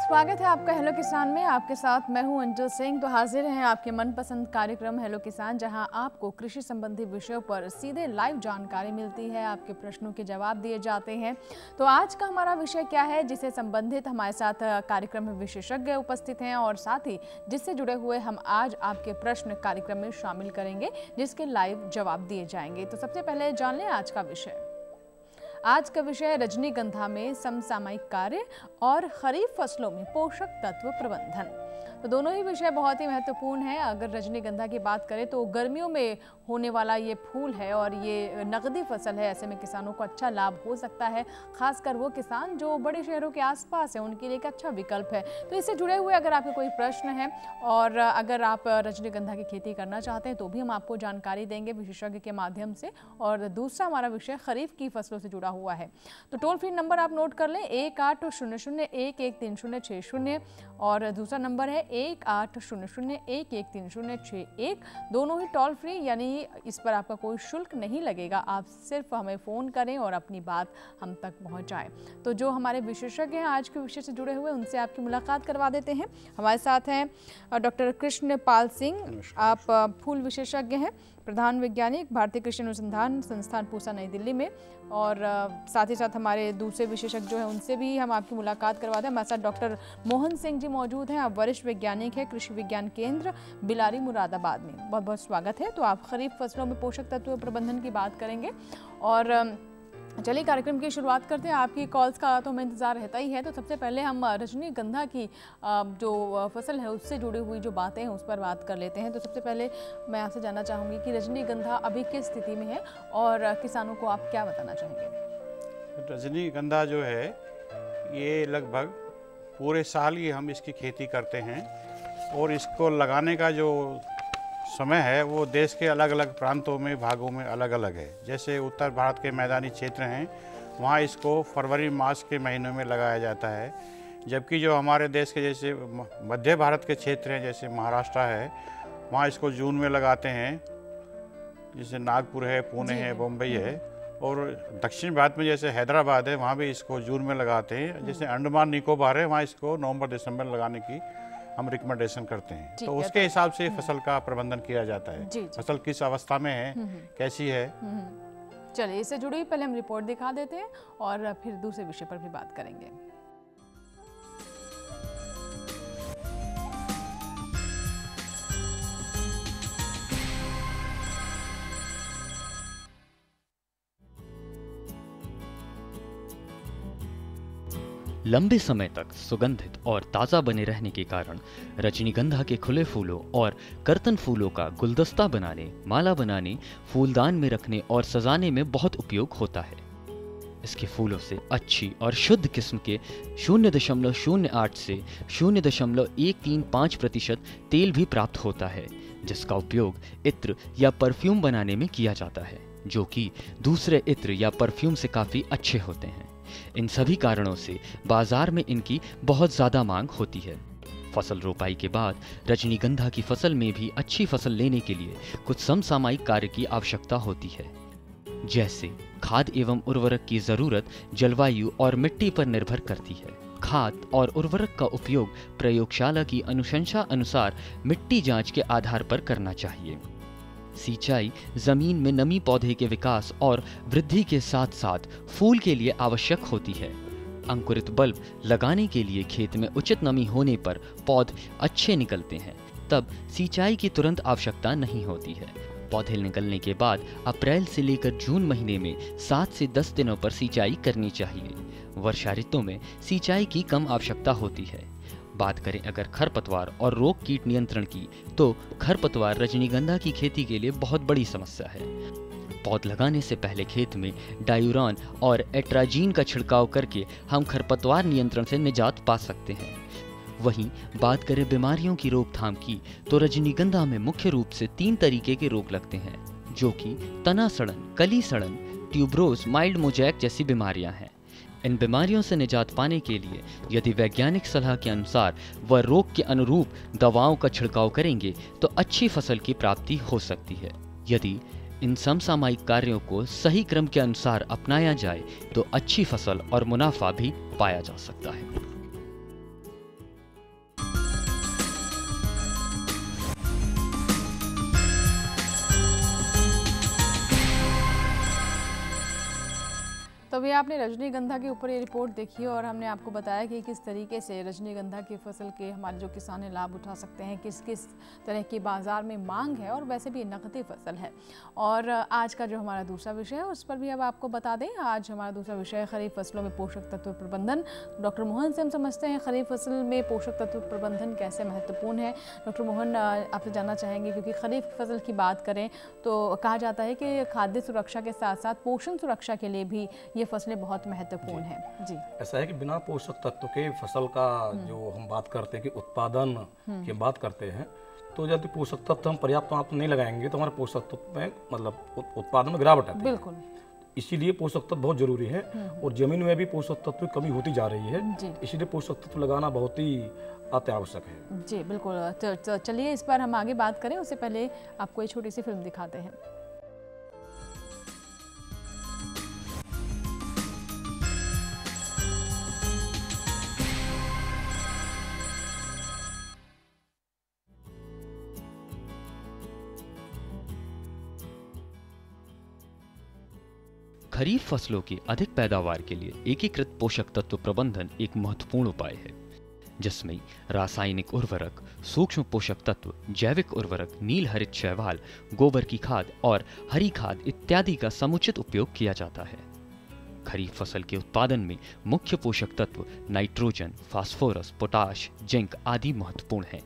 स्वागत है आपका हेलो किसान में। आपके साथ मैं हूं अंजल सिंह। तो हाजिर हैं आपके मनपसंद कार्यक्रम हेलो किसान, जहां आपको कृषि संबंधी विषयों पर सीधे लाइव जानकारी मिलती है, आपके प्रश्नों के जवाब दिए जाते हैं। तो आज का हमारा विषय क्या है, जिससे संबंधित हमारे साथ कार्यक्रम में विशेषज्ञ उपस्थित हैं और साथ ही जिससे जुड़े हुए हम आज आपके प्रश्न कार्यक्रम में शामिल करेंगे, जिसके लाइव जवाब दिए जाएंगे। तो सबसे पहले जान लें आज का विषय। आज का विषय है रजनीगंधा में समसामयिक कार्य और खरीफ फसलों में पोषक तत्व प्रबंधन। तो दोनों ही विषय बहुत ही महत्वपूर्ण हैं। अगर रजनीगंधा की बात करें तो गर्मियों में होने वाला ये फूल है और ये नकदी फसल है, ऐसे में किसानों को अच्छा लाभ हो सकता है। खासकर वो किसान जो बड़े शहरों के आसपास है, उनके लिए एक अच्छा विकल्प है। तो इससे जुड़े हुए अगर आपके कोई प्रश्न है और अगर आप रजनीगंधा की खेती करना चाहते हैं तो भी हम आपको जानकारी देंगे विशेषज्ञ के माध्यम से। और दूसरा हमारा विषय खरीफ की फसलों से जुड़ा हुआ है। तो टोल फ्री नंबर आप नोट कर लें 1800111360 और दूसरा नंबर है 180011136061। दोनों ही टोल फ्री, यानी इस पर आपका कोई शुल्क नहीं लगेगा। आप सिर्फ हमें फ़ोन करें और अपनी बात हम तक पहुंचाएं। तो जो हमारे विशेषज्ञ हैं आज के विषय से जुड़े हुए, उनसे आपकी मुलाकात करवा देते हैं। हमारे साथ हैं डॉक्टर कृष्णपाल सिंह। आप फूल विशेषज्ञ हैं, प्रधान वैज्ञानिक, भारतीय कृषि अनुसंधान संस्थान पूसा नई दिल्ली में। और साथ ही साथ हमारे दूसरे विशेषज्ञ जो हैं उनसे भी हम आपकी मुलाकात करवाते हैं। हमारे साथ डॉक्टर मोहन सिंह जी मौजूद हैं। आप वरिष्ठ वैज्ञानिक हैं, कृषि विज्ञान केंद्र बिलारी मुरादाबाद में। बहुत बहुत स्वागत है। तो आप खरीफ फसलों में पोषक तत्व प्रबंधन की बात करेंगे और चलिए कार्यक्रम की शुरुआत करते हैं। आपकी कॉल्स का तो हमें इंतज़ार रहता ही है। तो सबसे पहले हम रजनीगंधा की जो फसल है उससे जुड़ी हुई जो बातें हैं उस पर बात कर लेते हैं। तो सबसे पहले मैं आपसे जानना चाहूँगी कि रजनीगंधा अभी किस स्थिति में है और किसानों को आप क्या बताना चाहेंगे? रजनीगंधा जो है ये लगभग पूरे साल ही हम इसकी खेती करते हैं और इसको लगाने का जो समय है वो देश के अलग अलग प्रांतों में, भागों में अलग अलग है। जैसे उत्तर भारत के मैदानी क्षेत्र हैं, वहाँ इसको फरवरी मार्च के महीनों में लगाया जाता है। जबकि जो हमारे देश के जैसे मध्य भारत के क्षेत्र हैं, जैसे महाराष्ट्र है, वहाँ इसको जून में लगाते हैं। जैसे नागपुर है, पुणे है, बम्बई है। और दक्षिण भारत में जैसे हैदराबाद है, वहाँ भी इसको जून में लगाते हैं। जैसे अंडमान निकोबार है, वहाँ इसको नवंबर दिसंबर लगाने की हम रिकमेंडेशन करते हैं। तो उसके हिसाब से फसल का प्रबंधन किया जाता है। फसल किस अवस्था में है, कैसी है। चलिए, इससे जुड़ी पहले हम रिपोर्ट दिखा देते हैं और फिर दूसरे विषय पर भी बात करेंगे। लंबे समय तक सुगंधित और ताज़ा बने रहने के कारण रजनीगंधा के खुले फूलों और कर्तन फूलों का गुलदस्ता बनाने, माला बनाने, फूलदान में रखने और सजाने में बहुत उपयोग होता है। इसके फूलों से अच्छी और शुद्ध किस्म के 0.08 से 0.135% तेल भी प्राप्त होता है, जिसका उपयोग इत्र या परफ्यूम बनाने में किया जाता है, जो कि दूसरे इत्र या परफ्यूम से काफ़ी अच्छे होते हैं। इन सभी कारणों से बाजार में इनकी बहुत ज़्यादा मांग होती है। फसल रोपाई के बाद रजनीगंधा की फसल में भी अच्छी फसल लेने के लिए कुछ समसामयिक कार्य की आवश्यकता होती है। जैसे खाद एवं उर्वरक की ज़रूरत जलवायु और मिट्टी पर निर्भर करती है। खाद और उर्वरक का उपयोग प्रयोगशाला की अनुशंसा अनुसार मिट्टी जांच के आधार पर करना चाहिए। सिंचाई जमीन में नमी पौधे के विकास और वृद्धि के साथ साथ फूल के लिए आवश्यक होती है। अंकुरित बल्ब लगाने के लिए खेत में उचित नमी होने पर पौधे अच्छे निकलते हैं, तब सिंचाई की तुरंत आवश्यकता नहीं होती है। पौधे निकलने के बाद अप्रैल से लेकर जून महीने में 7 से 10 दिनों पर सिंचाई करनी चाहिए। वर्षा ऋतु में सिंचाई की कम आवश्यकता होती है। बात करें अगर खरपतवार और रोग कीट नियंत्रण की, तो खरपतवार रजनीगंधा की खेती के लिए बहुत बड़ी समस्या है। पौध लगाने से पहले खेत में डायूरान और एट्राजीन का छिड़काव करके हम खरपतवार नियंत्रण से निजात पा सकते हैं। वहीं बात करें बीमारियों की रोकथाम की, तो रजनीगंधा में मुख्य रूप से 3 तरीके के रोग लगते हैं, जो कि तना सड़न, कली सड़न, ट्यूबरोज, माइल्ड मोजैक जैसी बीमारियां हैं। इन बीमारियों से निजात पाने के लिए यदि वैज्ञानिक सलाह के अनुसार व रोग के अनुरूप दवाओं का छिड़काव करेंगे तो अच्छी फसल की प्राप्ति हो सकती है। यदि इन समसामयिक कार्यों को सही क्रम के अनुसार अपनाया जाए तो अच्छी फसल और मुनाफा भी पाया जा सकता है। तो अभी आपने रजनीगंधा के ऊपर ये रिपोर्ट देखी और हमने आपको बताया कि किस तरीके से रजनीगंधा की फसल के हमारे जो किसान हैं लाभ उठा सकते हैं, किस किस तरह की बाज़ार में मांग है और वैसे भी नकदी फसल है। और आज का जो हमारा दूसरा विषय है उस पर भी अब आपको बता दें। आज हमारा दूसरा विषय है खरीफ फसलों में पोषक तत्व प्रबंधन। डॉक्टर मोहन से हम समझते हैं खरीफ फसल में पोषक तत्व प्रबंधन कैसे महत्वपूर्ण है। डॉक्टर मोहन, आपसे जानना चाहेंगे क्योंकि खरीफ फसल की बात करें तो कहा जाता है कि खाद्य सुरक्षा के साथ साथ पोषण सुरक्षा के लिए भी ये फसलें बहुत महत्वपूर्ण हैं। जी, ऐसा है कि बिना पोषक तत्व के फसल का जो हम बात करते हैं कि उत्पादन की बात करते हैं, तो यदि पोषक तत्व हम पर्याप्त मात्रा नहीं लगाएंगे तो हमारे पोषक तत्व में मतलब उत्पादन में गिरावट आती है। बिल्कुल, इसीलिए पोषक तत्व बहुत जरूरी है और जमीन में भी पोषक तत्व की कमी होती जा रही है, इसीलिए पोषक तत्व लगाना बहुत ही अत्यावश्यक है। जी बिल्कुल। तो चलिए इस पर हम आगे बात करें, उससे पहले आपको एक छोटी सी फिल्म दिखाते हैं। खरीफ फसलों की अधिक पैदावार के लिए एकीकृत पोषक तत्व प्रबंधन एक महत्वपूर्ण उपाय है, जिसमें रासायनिक उर्वरक, सूक्ष्म पोषक तत्व, जैविक उर्वरक, नील हरित शैवाल, गोबर की खाद और हरी खाद इत्यादि का समुचित उपयोग किया जाता है। खरीफ फसल के उत्पादन में मुख्य पोषक तत्व नाइट्रोजन, फास्फोरस, पोटाश, जिंक आदि महत्वपूर्ण हैं,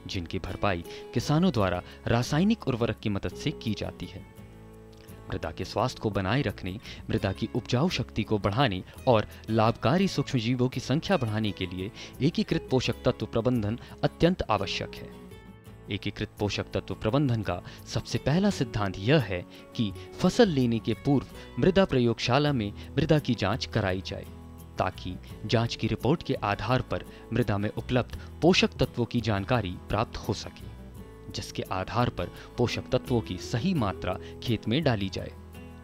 जिनकी भरपाई किसानों द्वारा रासायनिक उर्वरक की मदद से की जाती है। मृदा के स्वास्थ्य को बनाए रखने, मृदा की उपजाऊ शक्ति को बढ़ाने और लाभकारी सूक्ष्मजीवों की संख्या बढ़ाने के लिए एकीकृत पोषक तत्व प्रबंधन अत्यंत आवश्यक है। एकीकृत पोषक तत्व प्रबंधन का सबसे पहला सिद्धांत यह है कि फसल लेने के पूर्व मृदा प्रयोगशाला में मृदा की जांच कराई जाए, ताकि जांच की रिपोर्ट के आधार पर मृदा में उपलब्ध पोषक तत्वों की जानकारी प्राप्त हो सके, जिसके आधार पर पोषक तत्वों की सही मात्रा खेत में डाली जाए।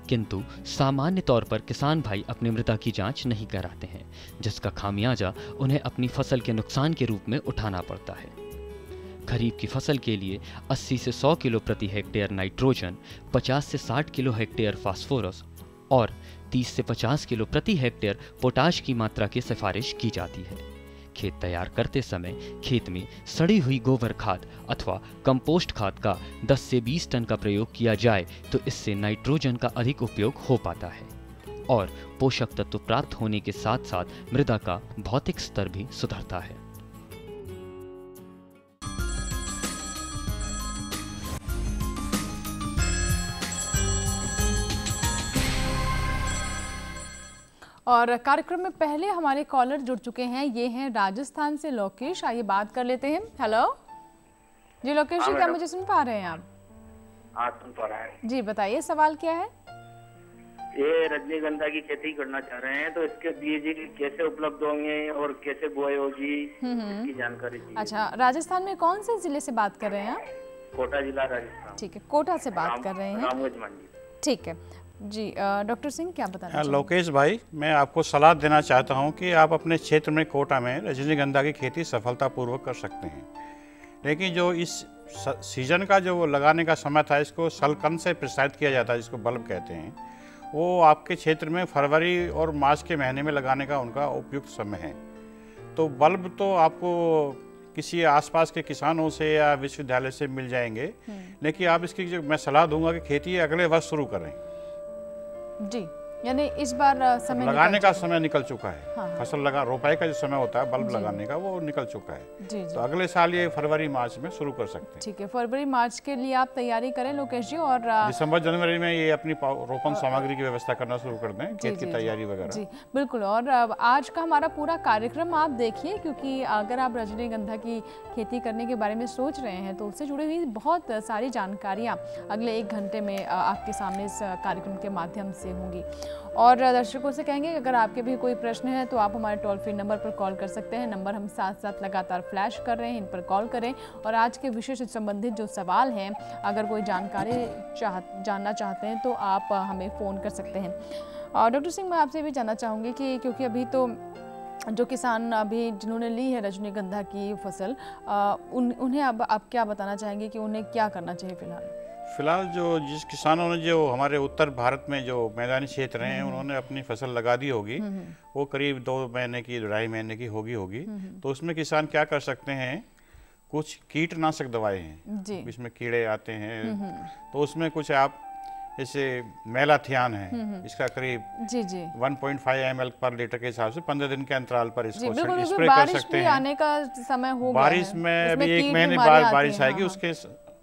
किंतु सामान्य तौर पर किसान भाई अपनी मृदा की जांच नहीं कराते हैं, जिसका खामियाजा उन्हें अपनी फसल के नुकसान के रूप में उठाना पड़ता है। खरीफ की फसल के लिए 80 से 100 किलो प्रति हेक्टेयर नाइट्रोजन, 50 से 60 किलो हेक्टेयर फास्फोरस और 30 से 50 किलो प्रति हेक्टेयर पोटाश की मात्रा की सिफारिश की जाती है। खेत तैयार करते समय खेत में सड़ी हुई गोबर खाद अथवा कंपोस्ट खाद का 10 से 20 टन का प्रयोग किया जाए तो इससे नाइट्रोजन का अधिक उपयोग हो पाता है और पोषक तत्व प्राप्त होने के साथ साथ मृदा का भौतिक स्तर भी सुधरता है। और कार्यक्रम में पहले हमारे कॉलर जुड़ चुके हैं, ये हैं राजस्थान से लोकेश। आइए बात कर लेते हैं। हेलो जी लोकेश जी, क्या मुझे सुन पा रहे हैं आप? हाँ सुन पा रहा है जी, बताइए सवाल क्या है? ये रजनीगंधा की खेती करना चाह रहे हैं, तो इसके बीज कैसे उपलब्ध होंगे और कैसे बुआई होगी, इसकी जानकारी चाहिए। अच्छा, राजस्थान में कौन से जिले से बात कर रहे हैं आप? कोटा जिला राजस्थान। ठीक है, कोटा से बात कर रहे हैं। ठीक है जी, डॉक्टर सिंह क्या बताना चाहिए? लोकेश भाई, मैं आपको सलाह देना चाहता हूं कि आप अपने क्षेत्र में कोटा में रजनीगंधा की खेती सफलतापूर्वक कर सकते हैं, लेकिन जो इस सीजन का जो लगाने का समय था, इसको सलकन से प्रसारित किया जाता है, जिसको बल्ब कहते हैं, वो आपके क्षेत्र में फरवरी और मार्च के महीने में लगाने का उनका उपयुक्त समय है। तो बल्ब तो आपको किसी आसपास के किसानों से या विश्वविद्यालय से मिल जाएंगे, लेकिन आप इसकी जो मैं सलाह दूंगा कि खेती अगले वर्ष शुरू करें। जी, यानी इस बार समय लगाने का समय निकल चुका है। हाँ। फसल लगा रोपाई का जो समय होता है बल्ब लगाने का, वो निकल चुका है। जी, तो अगले साल ये फरवरी मार्च में शुरू कर सकते हैं। ठीक है, फरवरी मार्च के लिए आप तैयारी करें लोकेश जी, और दिसंबर जनवरी में ये अपनी रोपण सामग्री की व्यवस्था करना शुरू कर दें, खेत की तैयारी वगैरह। जी बिल्कुल। और आज का हमारा पूरा कार्यक्रम आप देखिए, क्योंकि अगर आप रजनीगंधा की खेती करने के बारे में सोच रहे हैं तो उससे जुड़ी हुई बहुत सारी जानकारियाँ अगले 1 घंटे में आपके सामने इस कार्यक्रम के माध्यम से होंगी। और दर्शकों से कहेंगे अगर आपके भी कोई प्रश्न है तो आप हमारे टोल फ्री नंबर पर कॉल कर सकते हैं। नंबर हम साथ साथ लगातार फ्लैश कर रहे हैं, इन पर कॉल करें और आज के विषय से संबंधित जो सवाल हैं, अगर कोई जानकारी जानना चाहते हैं तो आप हमें फ़ोन कर सकते हैं। और डॉक्टर सिंह, मैं आपसे भी जानना चाहूँगी कि क्योंकि अभी तो जो किसान अभी जिन्होंने ली है रजनीगंधा की फसल, उन्हें अब आप क्या बताना चाहेंगे कि उन्हें क्या करना चाहिए फिलहाल? फिलहाल जिस किसानों ने जो हमारे उत्तर भारत में जो मैदानी क्षेत्र हैं उन्होंने अपनी फसल लगा दी होगी, वो करीब 2 महीने की 2.5 महीने की होगी। तो उसमें किसान क्या कर सकते हैं, कुछ कीटनाशक दवाएं हैं, इसमें कीड़े आते हैं, तो उसमें कुछ आप जैसे मेलाथियान है, इसका करीब 1.5 ml पर लीटर के हिसाब से 15 दिन के अंतराल पर इसको स्प्रे कर सकते हैं। आने का समय हो गया बारिश में अभी 1 महीने बाद बारिश आएगी,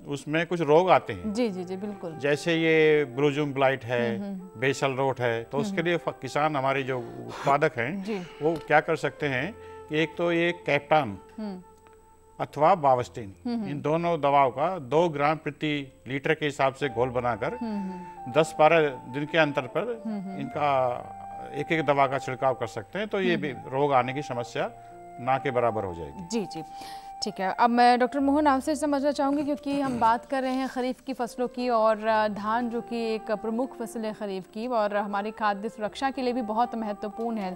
उसमें कुछ रोग आते हैं। जी बिल्कुल। जैसे ये ब्लूजूम ब्लाइट है, बेसल रोट है, तो उसके लिए किसान हमारे जो उत्पादक हैं वो क्या कर सकते हैं कि एक तो ये कैप्टान अथवा बावस्टिन, इन दोनों दवाओं का 2 ग्राम प्रति लीटर के हिसाब से घोल बनाकर 10-12 दिन के अंतर पर इनका एक दवा का छिड़काव कर सकते हैं, तो ये भी रोग आने की समस्या ना के बराबर हो जाएगी। जी ठीक है। अब मैं डॉक्टर मोहन आपसे समझना चाहूँगी, क्योंकि हम बात कर रहे हैं खरीफ की फसलों की और धान जो कि एक प्रमुख फसल है खरीफ की और हमारी खाद्य सुरक्षा के लिए भी बहुत महत्वपूर्ण है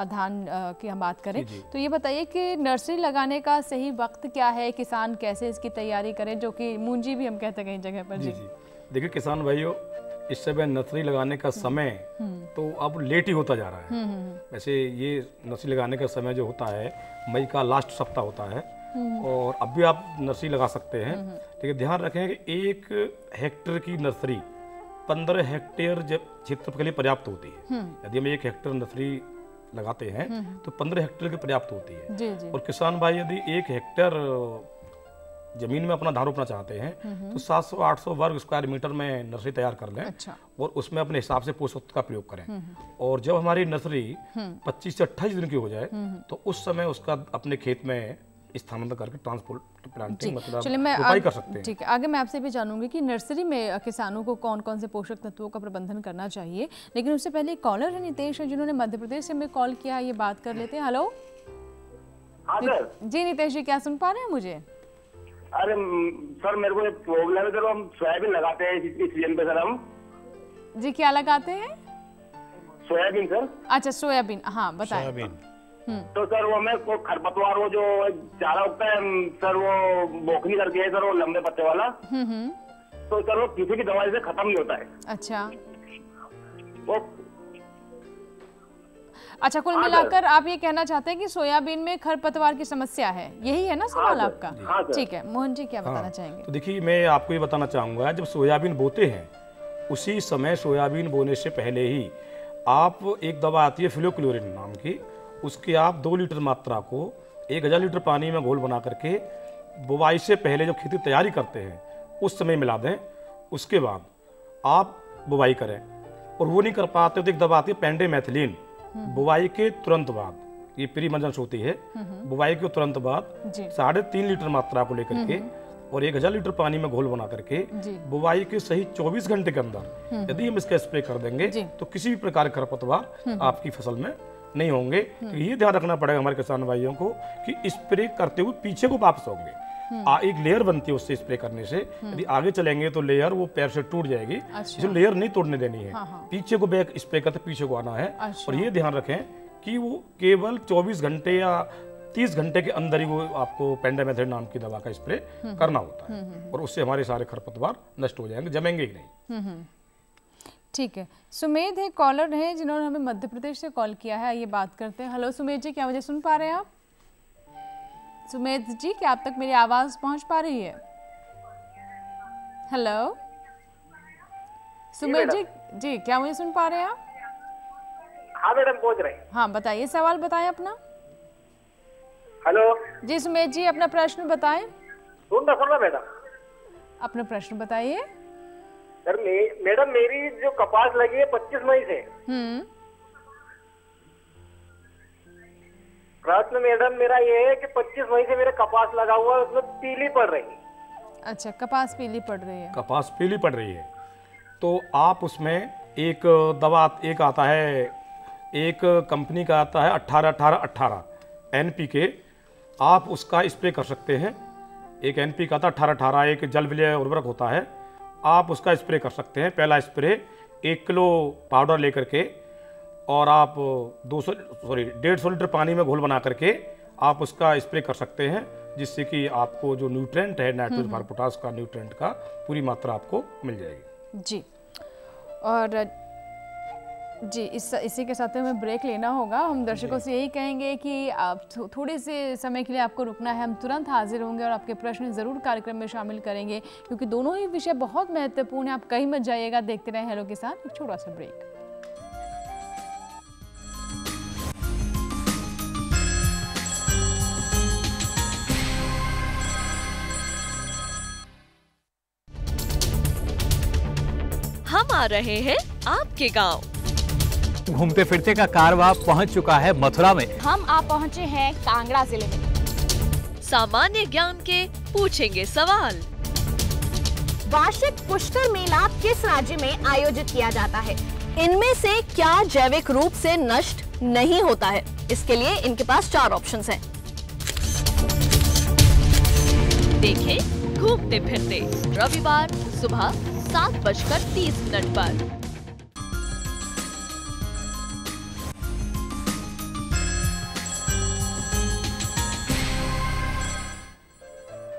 धान की हम बात करें। तो ये बताइए कि नर्सरी लगाने का सही वक्त क्या है, किसान कैसे इसकी तैयारी करें, जो कि मूंजी भी हम कहते हैं कई जगह पर। जी देखिए किसान भाइयों, इस समय नर्सरी लगाने का समय तो अब लेट ही होता जा रहा है। वैसे ये नर्सरी लगाने का समय जो होता है मई का लास्ट सप्ताह होता है और अब भी आप नर्सरी लगा सकते हैं। लेकिन ध्यान रखें कि 1 हेक्टेयर की नर्सरी 15 हेक्टेयर क्षेत्र के लिए पर्याप्त होती है। यदि हम 1 हेक्टेयर नर्सरी लगाते हैं तो 15 हेक्टेयर की पर्याप्त होती है। और किसान भाई यदि 1 हेक्टेयर जमीन में अपना धान रोपना चाहते हैं तो 700-800 वर्ग स्क्वायर मीटर में नर्सरी तैयार कर लें। और उसमें अपने हिसाब से पोषक तत्व का प्रयोग करें। और जब हमारी नर्सरी 25 से 28 दिन की हो जाए तो उस समय उसका अपने खेत में स्थानांतरण करके ट्रांसपोर्ट प्लांटिंग मतलब रोपाई कर सकते हैं। ठीक है, आगे मैं आपसे भी जानूंगी कि नर्सरी में किसानों को कौन कौन से पोषक तत्वों का प्रबंधन करना चाहिए, लेकिन उससे पहले कॉलर है नितेश है जिन्होंने मध्य प्रदेश से हमें कॉल किया, ये बात कर लेते हैं। हेलो जी नितेश जी, क्या सुन पा रहे हैं मुझे? अरे सर मेरे को एक प्रॉब्लम है सर, हम सोयाबीन लगाते हैं इस सीजन पे सर। हम जी क्या लगाते हैं? Soybean sir. अच्छा सोयाबीन, हाँ बताएं। तो सर वो हमें खरपतवार वो जो चारा उगता है सर, वो बोखनी करके है सर, वो लंबे पत्ते वाला। तो सर वो किसी की दवाई से खत्म नहीं होता है। अच्छा वो अच्छा, कुल मिलाकर आप ये कहना चाहते हैं कि सोयाबीन में खरपतवार की समस्या है, यही है ना सवाल आपका? ठीक है, मोहन जी क्या बताना चाहेंगे? तो देखिए मैं आपको ये बताना चाहूंगा, जब सोयाबीन बोते हैं उसी समय सोयाबीन बोने से पहले ही आप एक दवा आती है फ्लोक्लोरिन नाम की, उसके आप 2 लीटर मात्रा को 1000 लीटर पानी में घोल बना करके बुवाई से पहले जब खेती तैयारी करते हैं उस समय मिला दें। उसके बाद आप बुवाई करें। और वो नहीं कर पाते तो एक दवा आती है पेंडेमेथिलीन, बुवाई के तुरंत बाद, ये प्री इमरजेंसी होती है, बुवाई के तुरंत बाद 3.5 लीटर मात्रा को लेकर के और 1000 लीटर पानी में घोल बना करके बुवाई के सही 24 घंटे के अंदर यदि हम इसका स्प्रे कर देंगे तो किसी भी प्रकार का खरपतवार आपकी फसल में नहीं होंगे। तो ये ध्यान रखना पड़ेगा हमारे किसान भाइयों को कि स्प्रे करते हुए पीछे को वापस होंगे। एक लेयर बनती है उससे स्प्रे करने से, यदि आगे चलेंगे तो लेयर वो पैर से टूट जाएगी। इसलिए लेयर नहीं तोड़ने देनी है। पीछे को बैक स्प्रे करते पीछे को आना है। और ये ध्यान रखें कि वो केवल 24 घंटे या 30 घंटे के अंदर ही वो आपको पेंडामेथिलीन नाम की दवा का स्प्रे करना होता है। और उससे हमारे सारे खरपतवार नष्ट हो जाएंगे, जमेंगे ही नहीं। ठीक है, सुमेध है कॉलर है जिन्होंने हमें मध्य प्रदेश से कॉल किया है, ये बात करते हैं। हेलो सुमेध जी, क्या मुझे सुन पा रहे हैं आप? सुमेध जी, क्या आप तक मेरी आवाज पहुंच पा रही है? हेलो सुमेध जी, क्या मुझे सुन पा रहे हैं आप? हाँ मैडम पहुंच रहे हैं। हाँ बताइए, सवाल बताएं अपना। हेलो जी सुमेध जी, अपना प्रश्न बताएं। सुन रहा मैडम, अपना प्रश्न बताइए। सर मैडम मेरी जो कपास लगी है 25 मई से। प्रश्न मैडम मेरा ये है कि 25 मई से मेरा कपास लगा हुआ है, उसमें पीली पड़ रही है। अच्छा, कपास पीली पड़ रही है। कपास पीली पड़ रही है तो आप उसमें एक दवा एक आता है, एक कंपनी का आता है 18-18-18 NPK, आप उसका स्प्रे कर सकते हैं। एक NPK आता है 18-18, एक जल विलय उर्वरक होता है, आप उसका स्प्रे कर सकते हैं। पहला स्प्रे 1 किलो पाउडर लेकर के और आप 150 लीटर पानी में घोल बना करके आप उसका स्प्रे कर सकते हैं। जिससे कि आपको जो न्यूट्रेंट है नाइट्रोजन फास्फोरस का न्यूट्रेंट का पूरी मात्रा आपको मिल जाएगी। जी, और जी इसी के साथ हमें ब्रेक लेना होगा। हम दर्शकों से यही कहेंगे कि आप थोड़े से समय के लिए आपको रुकना है, हम तुरंत हाजिर होंगे और आपके प्रश्न ज़रूर कार्यक्रम में शामिल करेंगे, क्योंकि दोनों ही विषय बहुत महत्वपूर्ण है। आप कहीं मत जाइएगा, देखते रहें हेलो किसान। एक छोटा सा ब्रेक। हम आ रहे हैं आपके गांव। घूमते फिरते का कारवां पहुंच चुका है मथुरा में। हम आ पहुंचे हैं कांगड़ा जिले में। सामान्य ज्ञान के पूछेंगे सवाल। वार्षिक पुष्कर मेला किस राज्य में आयोजित किया जाता है? इनमें से क्या जैविक रूप से नष्ट नहीं होता है? इसके लिए इनके पास 4 ऑप्शंस हैं। देखें घूमते फिरते रविवार सुबह 7:30 पर।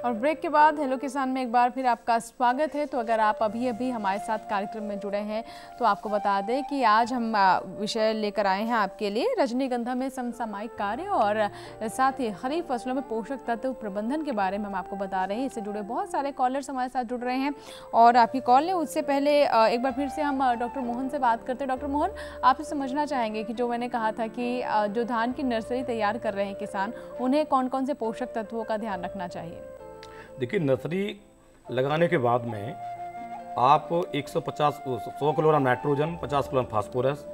और ब्रेक के बाद हेलो किसान में एक बार फिर आपका स्वागत है। तो अगर आप अभी अभी हमारे साथ कार्यक्रम में जुड़े हैं तो आपको बता दें कि आज हम विषय लेकर आए हैं आपके लिए रजनीगंधा में समसामयिक कार्य और साथ ही खरीफ फसलों में पोषक तत्व प्रबंधन के बारे में हम आपको बता रहे हैं। इससे जुड़े बहुत सारे कॉलर्स हमारे साथ जुड़ रहे हैं और आपकी कॉल है। उससे पहले एक बार फिर से हम डॉक्टर मोहन से बात करते हैं। डॉक्टर मोहन, आपसे समझना चाहेंगे कि जो मैंने कहा था कि जो धान की नर्सरी तैयार कर रहे हैं किसान, उन्हें कौन कौन से पोषक तत्वों का ध्यान रखना चाहिए? देखिए, नर्सरी लगाने के बाद में आप 100 किलोग्राम नाइट्रोजन, 50 किलोग्राम फास्फोरस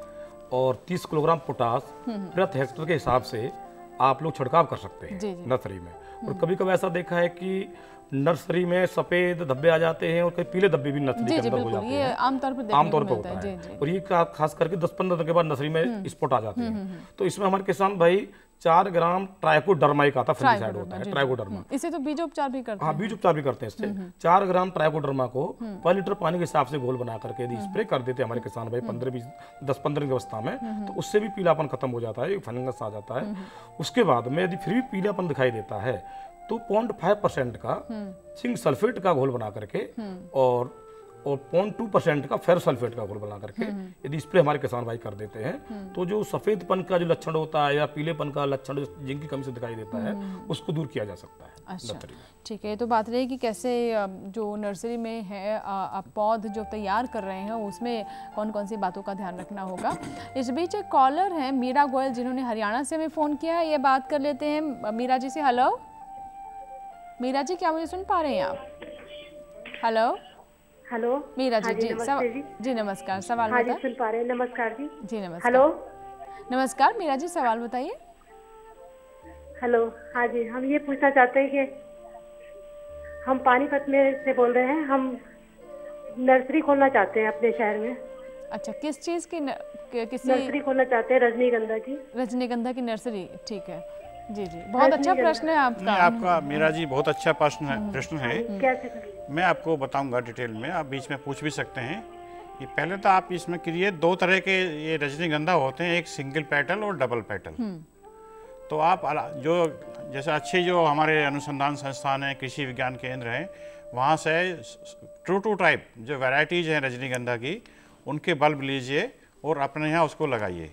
और 30 किलोग्राम पोटास प्रति हेक्टेयर के हिसाब से आप लोग छिड़काव कर सकते हैं नर्सरी में। और कभी कभी ऐसा देखा है कि नर्सरी में सफेद धब्बे आ जाते हैं और कई पीले धब्बे भी नर्सरी के अंदर हो जाते हैं। आमतौर पर होता है और ये खास करके 10-15 दिन के बाद नर्सरी में स्पॉट आ जाते हैं। तो इसमें हमारे किसान भाई 4 ग्राम ट्राइकोडर्मा का फंगिसाइड होता है, ट्राइकोडर्मा। इसे तो बीजोपचार भी करते हैं। हाँ, बीजोपचार भी करते हैं इससे। 4 ग्राम ट्राइकोडर्मा को 5 लीटर पानी के हिसाब से घोल बना करके यदि स्प्रे कर देते हैं हमारे किसान भाई 10-15 की अवस्था में, तो उससे भी पीलापन खत्म हो जाता है, फंगस आ जाता है। उसके बाद में यदि फिर भी पीलापन दिखाई देता है तो 0.5% का जिंक सल्फेट का घोल बना करके और 0.2% का फेरस सल्फेट का घोल बना करके यदि स्प्रे हमारे किसान भाई कर देते हैं तो जो सफेदपन का जो लक्षण होता है या पीलेपन का लक्षण जो जिंक की कमी से दिखाई देता है उसको दूर किया जा सकता है। अच्छा, ठीक है। तो बात रही कि कैसे जो नर्सरी में है आप पौध जो तैयार कर रहे हैं उसमें कौन कौन सी बातों का ध्यान रखना होगा। इस बीच एक कॉलर हैं मीरा गोयल, जिन्होंने हरियाणा से हमें फ़ोन किया है। ये बात कर लेते हैं मीरा जी से। हेलो मीरा जी, क्या मुझे सुन पा रहे हैं आप? Hello hello Meera ji. जी नमस्कार, सवाल बताइए। हाँ जी, सुन पा रहे हैं। नमस्कार जी। जी नमस्कार। हेलो नमस्कार मीरा जी, सवाल बताइए। हेलो हाँ जी, हम ये पूछना चाहते हैं कि हम पानीपत में से बोल रहे हैं, हम नर्सरी खोलना चाहते हैं अपने शहर में। अच्छा, किस चीज़ की किसी नर्सरी खोलना चाहते हैं? रजनीगंधा की। रजनीगंधा की नर्सरी, ठीक है। जी जी, बहुत अच्छा प्रश्न है आपका मीरा जी, बहुत अच्छा प्रश्न है। कैसे मैं आपको बताऊंगा डिटेल में, आप बीच में पूछ भी सकते हैं। ये पहले तो आप इसमें करिए, 2 तरह के ये रजनीगंधा होते हैं, एक सिंगल पेटल और डबल पेटल। तो आप जो जैसे अच्छे जो हमारे अनुसंधान संस्थान हैं, कृषि विज्ञान केंद्र हैं, वहाँ से ट्रू टाइप जो वैरायटीज हैं रजनीगंधा की, उनके बल्ब लीजिए और अपने यहाँ उसको लगाइए।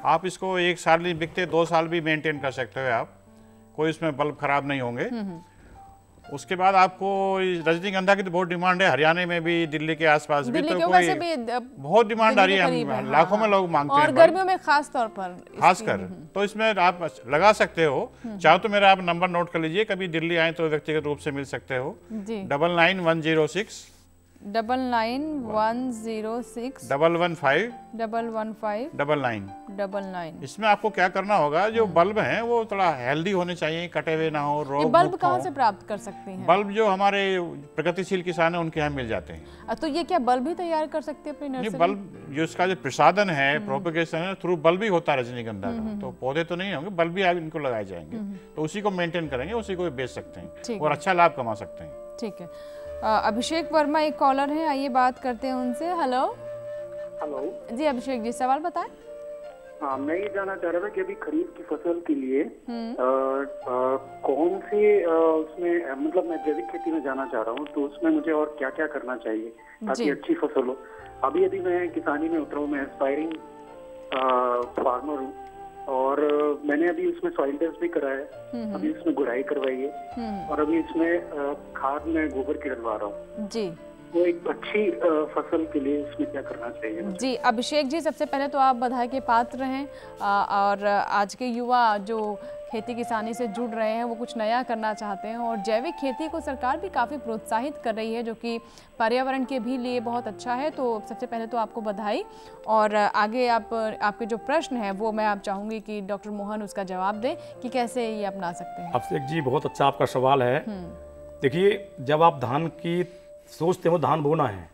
आप इसको 1 साल नहीं बिकते, 2 साल भी मेंटेन कर सकते हो आप, कोई उसमें बल्ब खराब नहीं होंगे। उसके बाद आपको रजनीगंधा की तो बहुत डिमांड है, हरियाणा में भी, दिल्ली के आसपास भी, तो कोई बहुत डिमांड आ रही है, लाखों में लोग मांगते हैं, और गर्मियों में खास तौर पर खासकर। तो इसमें आप लगा सकते हो। चाहो तो मेरा आप नंबर नोट कर लीजिए, कभी दिल्ली आए तो व्यक्तिगत रूप से मिल सकते हो। 99-106 99-106 115 99। इसमें आपको क्या करना होगा, जो बल्ब हैं वो थोड़ा हेल्दी होने चाहिए, कटे हुए ना हो, रोग बल्ब कहाँ से प्राप्त कर सकते हैं? बल्ब जो हमारे प्रगतिशील किसान हैं उनके यहाँ मिल जाते हैं। तो ये क्या बल्ब भी तैयार कर सकते हैं अपनी नर्सरी? बल्ब जो इसका जो प्रसादन है, प्रोपेगेशन है, थ्रू बल्ब ही होता है रजनीगंधा का। तो पौधे तो नहीं होंगे, बल्ब भी इनको लगाए जाएंगे, तो उसी को मेंटेन करेंगे, उसी को बेच सकते हैं और अच्छा लाभ कमा सकते हैं। ठीक है। अभिषेक वर्मा एक कॉलर है, आइए बात करते हैं उनसे। हेलो हेलो जी अभिषेक जी, सवाल बताएं। हाँ, मैं ये जानना चाह रहा था कि अभी खरीफ की फसल के लिए कौन से उसमें मतलब मैं जैविक खेती में जाना चाह रहा हूँ, तो उसमें मुझे और क्या क्या करना चाहिए ताकि अच्छी फसल हो। अभी मैं किसानी में उतरा हूँ, मैं एस्पायरिंग फार्मर हूँ और मैंने अभी उसमें सॉइल टेस्ट भी करा है, अभी उसमें गुड़ाई करवाई है और अभी इसमें खाद में गोबर की डलवा रहा हूँ जी। वो एक अच्छी फसल के लिए उसमें क्या करना चाहिए जी। अभिषेक जी, सबसे पहले तो आप बधाई के पात्र हैं और आज के युवा जो खेती किसानी से जुड़ रहे हैं वो कुछ नया करना चाहते हैं और जैविक खेती को सरकार भी काफ़ी प्रोत्साहित कर रही है जो कि पर्यावरण के भी लिए बहुत अच्छा है। तो सबसे पहले तो आपको बधाई और आगे आपके जो प्रश्न है वो मैं आप चाहूँगी कि डॉक्टर मोहन उसका जवाब दें कि कैसे ये अपना सकते हैं। अभिषेक जी, बहुत अच्छा आपका सवाल है। देखिए, जब आप धान की सोचते हो धान बोना है,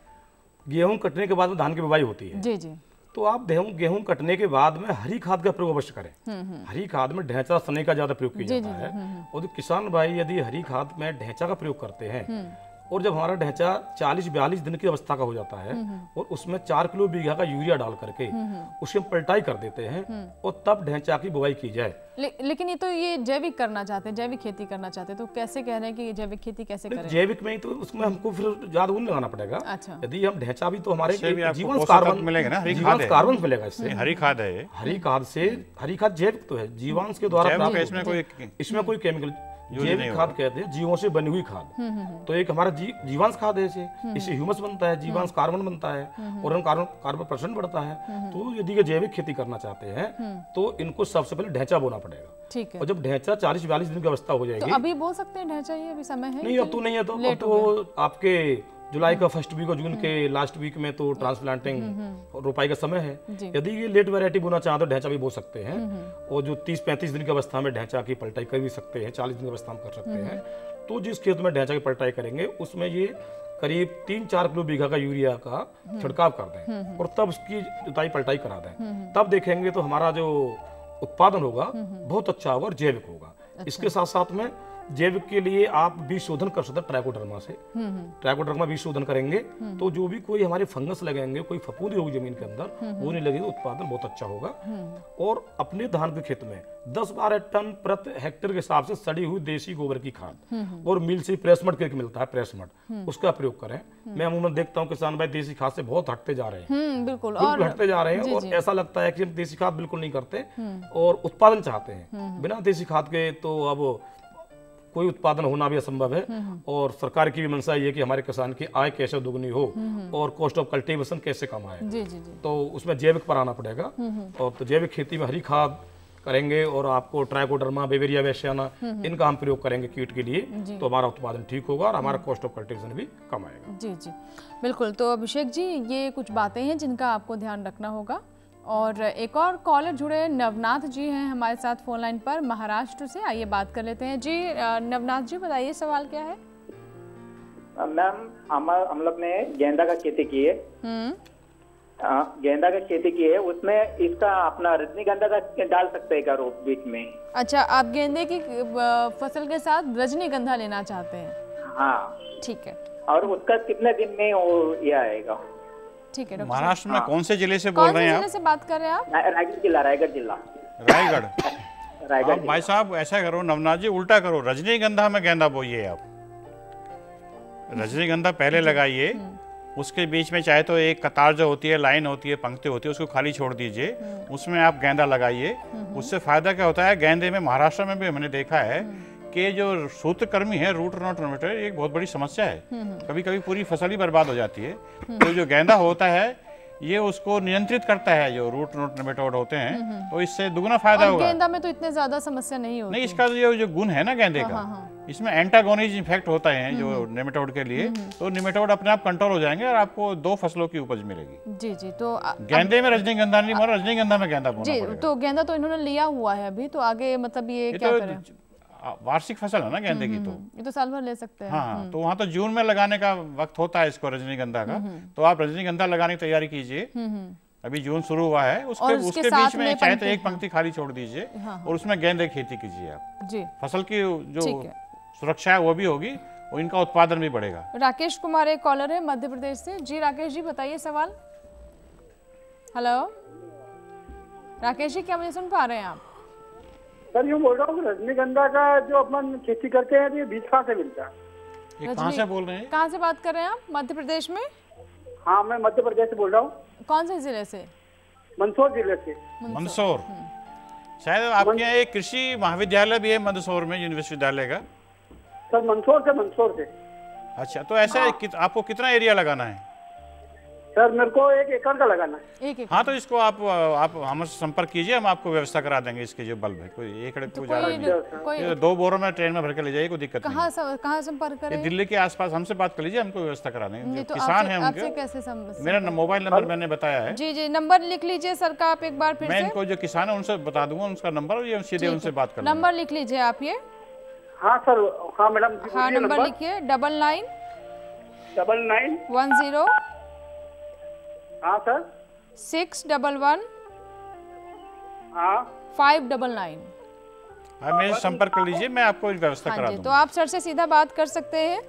गेहूं कटने के बाद में धान की बुवाई होती है जी जी, तो आप गेहूं कटने के बाद में हरी खाद का प्रयोग अवश्य करें। हरी खाद में ढैंचा सने का ज्यादा प्रयोग किया जाता है और किसान भाई यदि हरी खाद में ढैंचा का प्रयोग करते हैं और जब हमारा ढैंचा 40-42 दिन की अवस्था का हो जाता है और उसमें 4 किलो बीघा का यूरिया डाल करके उसकी पलटाई कर देते हैं और तब ढैंचा की बुवाई की जाए। लेकिन ये तो ये जैविक करना चाहते हैं, जैविक खेती करना चाहते हैं, तो कैसे कह रहे हैं कि जैविक खेती कैसे करें? जैविक में ही तो उसमें हमको फिर ज्यादा ऊन लगाना पड़ेगा। अच्छा। यदि हम ढैंचा भी तो हमारे जीवन कार्बन मिलेगा ना, कार्बन मिलेगा इससे। हरी खाद है, हरी खाद से, हरी खाद जैविक तो है, जीवांश के द्वारा, इसमें कोई केमिकल, जैविक खाद कहते हैं जीवों से बनी हुई खाद। तो एक हमारा जीवांश खाद है, इससे ह्यूमस बनता है, जीवांश कार्बन बनता है और कार्बन % बढ़ता है। तो यदि ये जैविक खेती करना चाहते हैं तो इनको सबसे पहले ढैंचा बोना पड़ेगा। ठीक है। और जब ढैंचा 40-42 दिन की अवस्था हो जाएगी तो अभी बोल सकते हैं ढैंचा, ये अभी समय है नहीं, अब तो नहीं है। तो आपके जुलाई का फर्स्ट वीक और जून के लास्ट वीक में तो ट्रांसप्लांटिंग रोपाई का समय है। यदि ये लेट वैरायटी बोना चाहते तो ढैंचा भी बो सकते हैं और जो 30-35 दिन की अवस्था में ढैंचा की पलटाई कर भी सकते हैं, 40 दिन की अवस्था में कर सकते हैं। तो जिस खेत में ढैंचा की पलटाई करेंगे उसमें ये करीब 3-4 किलो बीघा का यूरिया का छिड़काव कर दें और तब उसकी जुताई पलटाई करा दें। तब देखेंगे तो हमारा जो उत्पादन होगा बहुत अच्छा होगा और जैविक होगा। इसके साथ साथ में जैविक के लिए आप बीज शोधन कर सकते हैं ट्राइकोडर्मा से। ट्राइकोडर्मा बीज शोधन करेंगे तो जो भी कोई हमारे फंगस लगेंगे, कोई फफूंदी होगी जमीन के अंदर, वो नहीं लगेगी, उत्पादन बहुत अच्छा होगा। और अपने धान के खेत में 10-12 टन प्रति हेक्टेयर के हिसाब से सड़ी हुई देसी गोबर की खाद और मिल से प्रेसमट करके मिलता है, प्रेसमट, उसका प्रयोग करें। मैं अमूमन देखता हूँ किसान भाई देसी खाद से बहुत हटते जा रहे हैं, बिल्कुल हटते जा रहे हैं और ऐसा लगता है कि हम देसी खाद बिल्कुल नहीं करते और उत्पादन चाहते हैं। बिना देसी खाद के तो अब कोई उत्पादन होना भी असंभव है और सरकार की भी मंशा ये कि हमारे किसान की आय कैसे दोगुनी हो और कॉस्ट ऑफ कल्टीवेशन कैसे कम आए। जी जी जी। तो उसमें जैविक पर आना पड़ेगा और तो जैविक खेती में हरी खाद करेंगे और आपको ट्राइकोडर्मा, बेवेरिया वैश्याना, इनका हम प्रयोग करेंगे कीट के लिए, तो हमारा उत्पादन ठीक होगा और हमारा कॉस्ट ऑफ कल्टीवेशन भी कम आएगा। जी जी बिल्कुल। तो अभिषेक जी, ये कुछ बातें हैं जिनका आपको ध्यान रखना होगा। और एक और कॉलर जुड़े, नवनाथ जी हैं हमारे साथ फोन लाइन पर महाराष्ट्र से। आइए बात कर लेते हैं जी। नवनाथ जी, बताइए सवाल क्या है? मैम, हम लोग ने गेंदा का खेती की है। गेंदा का खेती की है, उसमें इसका अपना रजनीगंधा का डाल सकते हैं क्या रोप बीच में? अच्छा, आप गेंदे की फसल के साथ रजनीगंधा लेना चाहते हैं? हाँ ठीक है। और उसका कितने दिन में वो ये आएगा? ठीक है। महाराष्ट्र में कौन से जिले से बोल रहे हैं आप? जिले से बात कर रहे हैं आप? रायगढ़ जिला। रायगढ़। भाई साहब ऐसा करो नवनाथ जी, उल्टा करो, रजनीगंधा में गेंदा बोइए आप। रजनीगंधा पहले लगाइए, उसके बीच में चाहे तो एक कतार जो होती है, लाइन होती है, पंक्ति होती है, उसको खाली छोड़ दीजिए, उसमें आप गेंदा लगाइए। उससे फायदा क्या होता है, गेंदे में महाराष्ट्र में भी हमने देखा है कि जो सूत्रकृमि है, रूट नॉट नेमेटोड, ये एक बहुत बड़ी समस्या है। कभी कभी पूरी फसल ही बर्बाद हो जाती है। तो जो गेंदा होता है ये उसको नियंत्रित करता है, जो रूट नॉट नेमेटोड होते हैं, तो इससे दुगना फायदा होगा। गेंदा में तो इतने ज्यादा समस्या नहीं होती। नहीं, इसका जो गुण है ना गेंदे का, इसमें एंटागोनिज इफेक्ट होता है जो नेमेटोड के लिए, तो नेमेटोड अपने आप कंट्रोल हो जाएंगे और आपको 2 फसलों की उपज मिलेगी। जी जी। तो गेंदे में रजनीगंधा नहीं, मगर रजनीगंधा में गेंदा बोना पड़ेगा। तो गेंदा तो इन्होंने लिया हुआ है अभी, तो आगे मतलब ये क्या करें? वार्षिक फसल है ना गेंदे की, तो ये तो साल भर ले सकते हैं। हाँ, तो वहाँ तो जून में लगाने का वक्त होता है इसको, रजनीगंधा का। तो आप रजनीगंधा लगाने की तैयारी कीजिए। अभी जून शुरू हुआ है, उसके बीच में चाहे तो एक पंक्ति खाली छोड़ दीजिए और उसमें गेंदे की खेती कीजिए आप जी। फसल की जो सुरक्षा है वो भी होगी और इनका उत्पादन भी बढ़ेगा। राकेश कुमार एक कॉलर है मध्य प्रदेश से। जी राकेश जी, बताइए सवाल। हेलो राकेश जी, क्या मुझे सुन पा रहे हैं आप? सर यूँ बोल रहा हूँ रजनीगंधा का जो अपन खेती करते हैं तो ये बीज कहाँ से मिलता है? ये कहाँ से बोल रहे हैं? कहाँ से बात कर रहे हैं आप? मध्य प्रदेश में? हाँ, मैं मध्य प्रदेश से बोल रहा हूँ। कौन से जिले से? मंदसौर जिले से। मंदसौर। शायद आपके यहाँ एक कृषि महाविद्यालय भी है मंदसौर में, यूनिवर्सिटी विद्यालय का। सर मंदसौर से। अच्छा, तो ऐसा आपको कितना एरिया लगाना है? सर मेरे को 1 एकड़ का लगाना है। 1 एकड़। हाँ, तो इसको आप हमसे संपर्क कीजिए, हम आपको व्यवस्था करा देंगे इसके जो बल्ब है। कोई 1 एकड़ को ज्यादा नहीं, 2 बोरों में ट्रेन में भर के ले जाइए, कोई दिक्कत नहीं। कहाँ संपर्क करें? दिल्ली के आसपास हमसे बात कर लीजिए, हमको व्यवस्था करा देंगे। जो किसान है उनके, मेरा मोबाइल नंबर मैंने बताया है। जी, नंबर लिख लीजिए सर का आप एक बार फिर से। मैं इनको जो किसान है उनसे बता दूंगा उनका नंबर, ये सीधे उनसे बात कर। नंबर लिख लीजिए आप ये। हाँ सर, हाँ मैडम। हाँ, नंबर लिखिए 99 10 हाँ सर 611 हाँ 599। हाँ, मेरे संपर्क कर लीजिए, मैं आपको व्यवस्था करा दूंगा। तो आप सर से सीधा बात कर सकते हैं।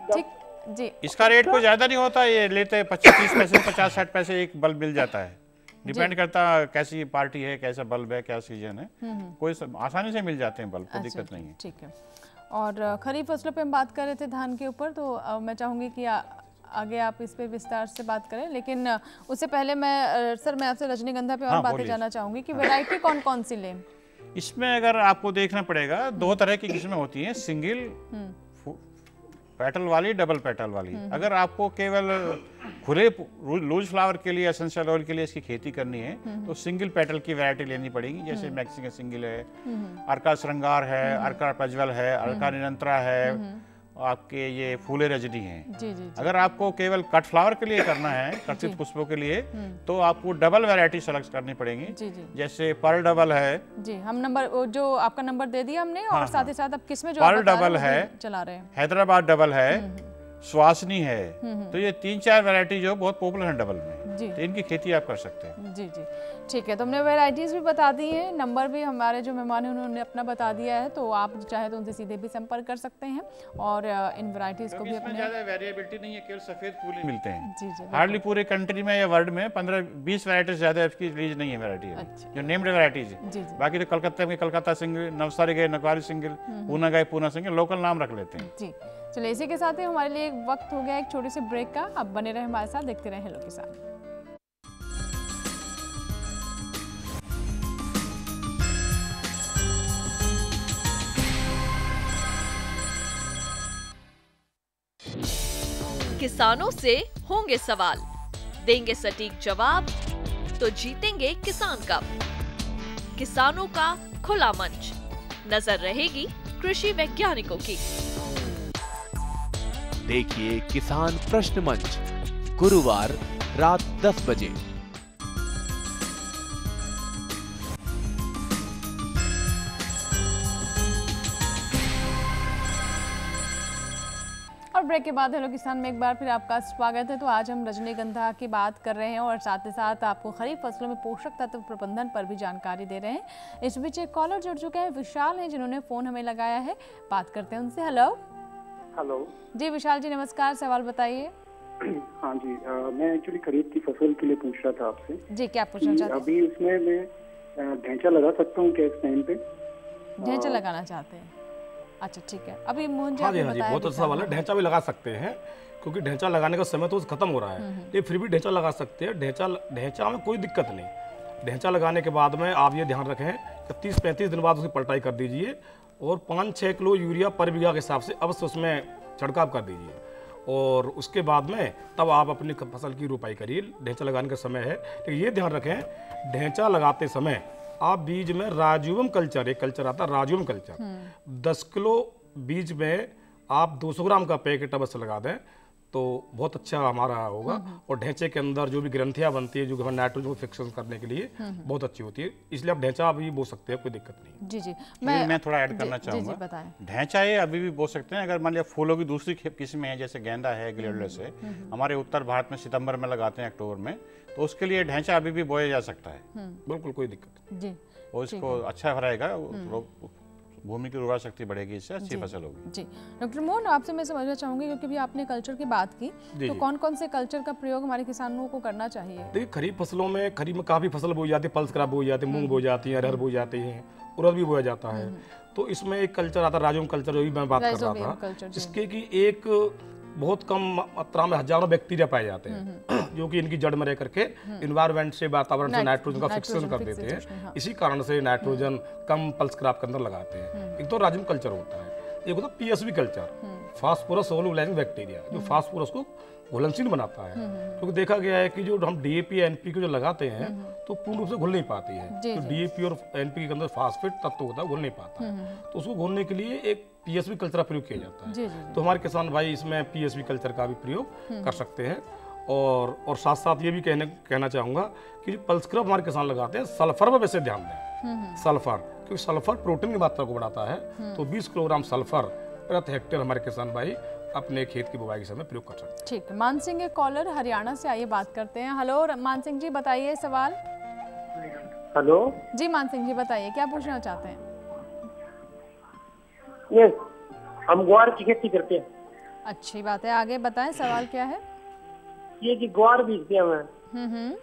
ठीक जी। इसका रेट कोई ज्यादा नहीं होता, ये लेते 25-30 पैसे 50-60 पैसे एक बल्ब मिल जाता है। डिपेंड करता कैसी पार्टी है, कैसा बल्ब है, क्या सीजन है। कोई आसानी से मिल जाते हैं बल्ब, कोई दिक्कत नहीं है। ठीक है। और खरीफ फसलों पे हम बात कर रहे थे धान के ऊपर, तो मैं चाहूँगी कि आगे आप इस पे विस्तार से बात करें, लेकिन उससे पहले मैं आपसे रजनीगंधा पे और बातें जानना चाहूँगी कि वैरायटी कौन कौन सी लें? इसमें अगर आपको देखना पड़ेगा, 2 तरह की किस्में होती हैं, सिंगल पेटल वाली, डबल पेटल वाली। अगर आपको केवल खुले लूज फ्लावर के लिए, एसेंशियल ऑयल के लिए इसकी खेती करनी है तो सिंगल पेटल की वैरायटी लेनी पड़ेगी, जैसे मैक्सिकन सिंगल है, अर्का श्रृंगार है, अर्का प्रज्वल है, अर्का निरंतरा है, आपके ये फूले रजनी हैं। जी। अगर आपको केवल कट फ्लावर के लिए करना है, कर्तित पुष्पों के लिए, तो आपको डबल वैरायटी सेलेक्ट करनी पड़ेगी। जी। जैसे पर्ल डबल है। जी, हम नंबर जो आपका नंबर दे दिया हमने, और साथ ही साथ अब किसमें जो पर्ल डबल है, चला रहे हैं, हैदराबाद डबल है, सुहासनी है। तो ये 3-4 वैरायटी जो बहुत पॉपुलर है डबल में, तो इनकी खेती आप कर सकते हैं। जी। ठीक है, तो हमने वैरायटीज भी बता दी हैं, नंबर भी हमारे जो मेहमान हैं उन्होंने अपना बता दिया है, तो आप चाहे तो उनसे सीधे भी संपर्क कर सकते हैं और इन वैरायटीज को भी अपने। ज़्यादा वेरिएबिलिटी नहीं है, केवल सफेद फूल ही मिलते हैं। जी। हार्डली पूरे कंट्री में या वर्ल्ड में 15-20 वैरायटी ज़्यादा इसकी रिलीज नहीं है वैरायटी जो नेम्ड वैरायटीज है। बाकी तो कलकत्ता में कलकत्ता सिंगल, नवसारी गए नवसारी सिंगल, पूना गए पूना सिंगल, लोकल नाम रख लेते हैं। जी, चलिए इसी के साथ ही हमारे लिए वक्त हो गया एक छोटे से ब्रेक का। अब बने रहे हमारे साथ, देखते रहे हेलो किसान। किसानों से होंगे सवाल, देंगे सटीक जवाब, तो जीतेंगे किसान कप। किसानों का खुला मंच, नजर रहेगी कृषि वैज्ञानिकों की। देखिए किसान प्रश्न मंच, गुरुवार रात 10 बजे। और ब्रेक के बाद हेलो किसान में एक बार फिर आपका स्वागत है। तो आज हम रजनीगंधा की बात कर रहे हैं और साथ ही साथ आपको खरीफ फसलों में पोषक तत्व प्रबंधन पर भी जानकारी दे रहे हैं। इस बीच एक कॉलर जुड़ चुके हैं, विशाल हैं, जिन्होंने फोन हमें लगाया है, बात करते हैं उनसे। हेलो जी, विशाल जी नमस्कार, सवाल बताइए। हाँ जी, मैं एक्चुअली खरीफ की फसल के लिए पूछ रहा था आपसे। जी, क्या पूछना चाहते हैं? अभी इसमें मैं ढैंचा लगा सकता हूँ क्या इस टाइम पे? ढैंचा लगाना चाहते हैं, अच्छा ठीक है। अभी मोहन जी, हाँ जी, बहुत अच्छा सवाल है। ढैंचा भी लगा सकते हैं, क्योंकि ढैंचा लगाने का समय तो खत्म हो रहा है, लेकिन फिर भी ढैंचा लगा सकते हैं। ढैंचा में कोई दिक्कत नहीं। ढैंचा लगाने के बाद में आप ये ध्यान रखें कि 30-35 दिन बाद उसकी पलटाई कर दीजिए और 5-6 किलो यूरिया पर बीघा के हिसाब से अवश्य उसमें छिड़काव कर दीजिए। और उसके बाद में तब आप अपनी फसल की रोपाई करिए। ढैंचा लगाने का समय है, लेकिन ये ध्यान रखें ढैंचा लगाते समय आप बीज में राजूवम कल्चर, एक कल्चर आता है राजूवम कल्चर, 10 किलो बीज में आप 200 ग्राम का पैकेट अवश्य लगा दें तो बहुत अच्छा हमारा होगा। और ढैंचे के अंदर जो भी ग्रंथियां बनती है, जो हमारे नाइट्रोजन को फिक्सन करने के लिए बहुत अच्छी होती है, इसलिए आप ढैंचा अभी बो सकते हैं, कोई दिक्कत नहीं। जी मैं थोड़ा ऐड करना चाहूँगा। ढैंचा ये अभी भी बो सकते हैं। अगर मान लिया फूलों की दूसरी किस्में हैं, जैसे गेंदा है, ग्लेडुलस है, हमारे उत्तर भारत में सितंबर में लगाते हैं, अक्टूबर में, तो उसके लिए ढैंचा अभी भी बोया जा सकता है, बिल्कुल कोई दिक्कत जी। और इसको अच्छा रहेगा, भूमि की उर्वरा शक्ति बढ़ेगी, इससे अच्छी फसल होगी। जी डॉक्टर मोहन, आपसे मैं समझना चाहूंगी क्योंकि भी आपने कल्चर की बात की, तो कौन कौन से कल्चर का प्रयोग हमारे किसानों को करना चाहिए? देखिए खरीफ फसलों में, खरीफ में काफ़ी फसल बोई जाती है, पल्स क्रॉप बोई जाती है, मूंग बोई जाती है, अरहर बोई जाती है, उड़द भी बोया जाता है। तो इसमें एक कल्चर आता है राजोम कल्चर, जो भी मैं बात कर रहा था, जिसके की एक बहुत कम मात्रा में हजारों बैक्टीरिया पाए जाते हैं जो कि इनकी जड़ में रह करके इन्वायरमेंट से, वातावरण से नाइट्रोजन का फिक्सेशन कर देते हैं। इसी कारण से नाइट्रोजन कम पल्स क्रॉप के अंदर लगाते हैं। एक तो राजम कल्चर होता है, एक होता है पीएसवी कल्चर, फास्फोरस सोलुलाइजिंग बैक्टीरिया, जो फास्फोरस को घुलनशील बनाता है। क्योंकि देखा गया है कि जो हम डीएपी एनपीके जो लगाते हैं तो पूर्ण रूप से घुल नहीं पाती है। तो डीएपी और एनपीके के अंदर फास्फेट तत्व होता है, घुल नहीं पाता है। तो उसको घोलने के लिए एक पीएसवी कल्चर का प्रयोग किया जाता है। तो हमारे किसान भाई इसमें पीएसवी कल्चर का भी प्रयोग कर सकते हैं। और साथ साथ ये भी कहना चाहूँगा कि जो पल्स क्रॉप हमारे किसान लगाते हैं, सल्फर पर वैसे ध्यान दें। सल्फर, क्योंकि सल्फर प्रोटीन की मात्रा को बढ़ाता है। तो 20 किलोग्राम सल्फर प्रति हेक्टेयर हमारे किसान भाई अपने खेत की बुवाई के समय प्रयोग कर सकते हैं। ठीक है, मान सिंह कॉलर हरियाणा से, आइए बात करते हैं। हेलो मान सिंह जी, बताइए सवाल। हेलो जी मान सिंह जी, बताइए क्या पूछना चाहते हैं? यस, हम ग्वार की खेती करते हैं। अच्छी बात है, आगे बताएं सवाल क्या है? ये कि ग्वार बीजते हैं,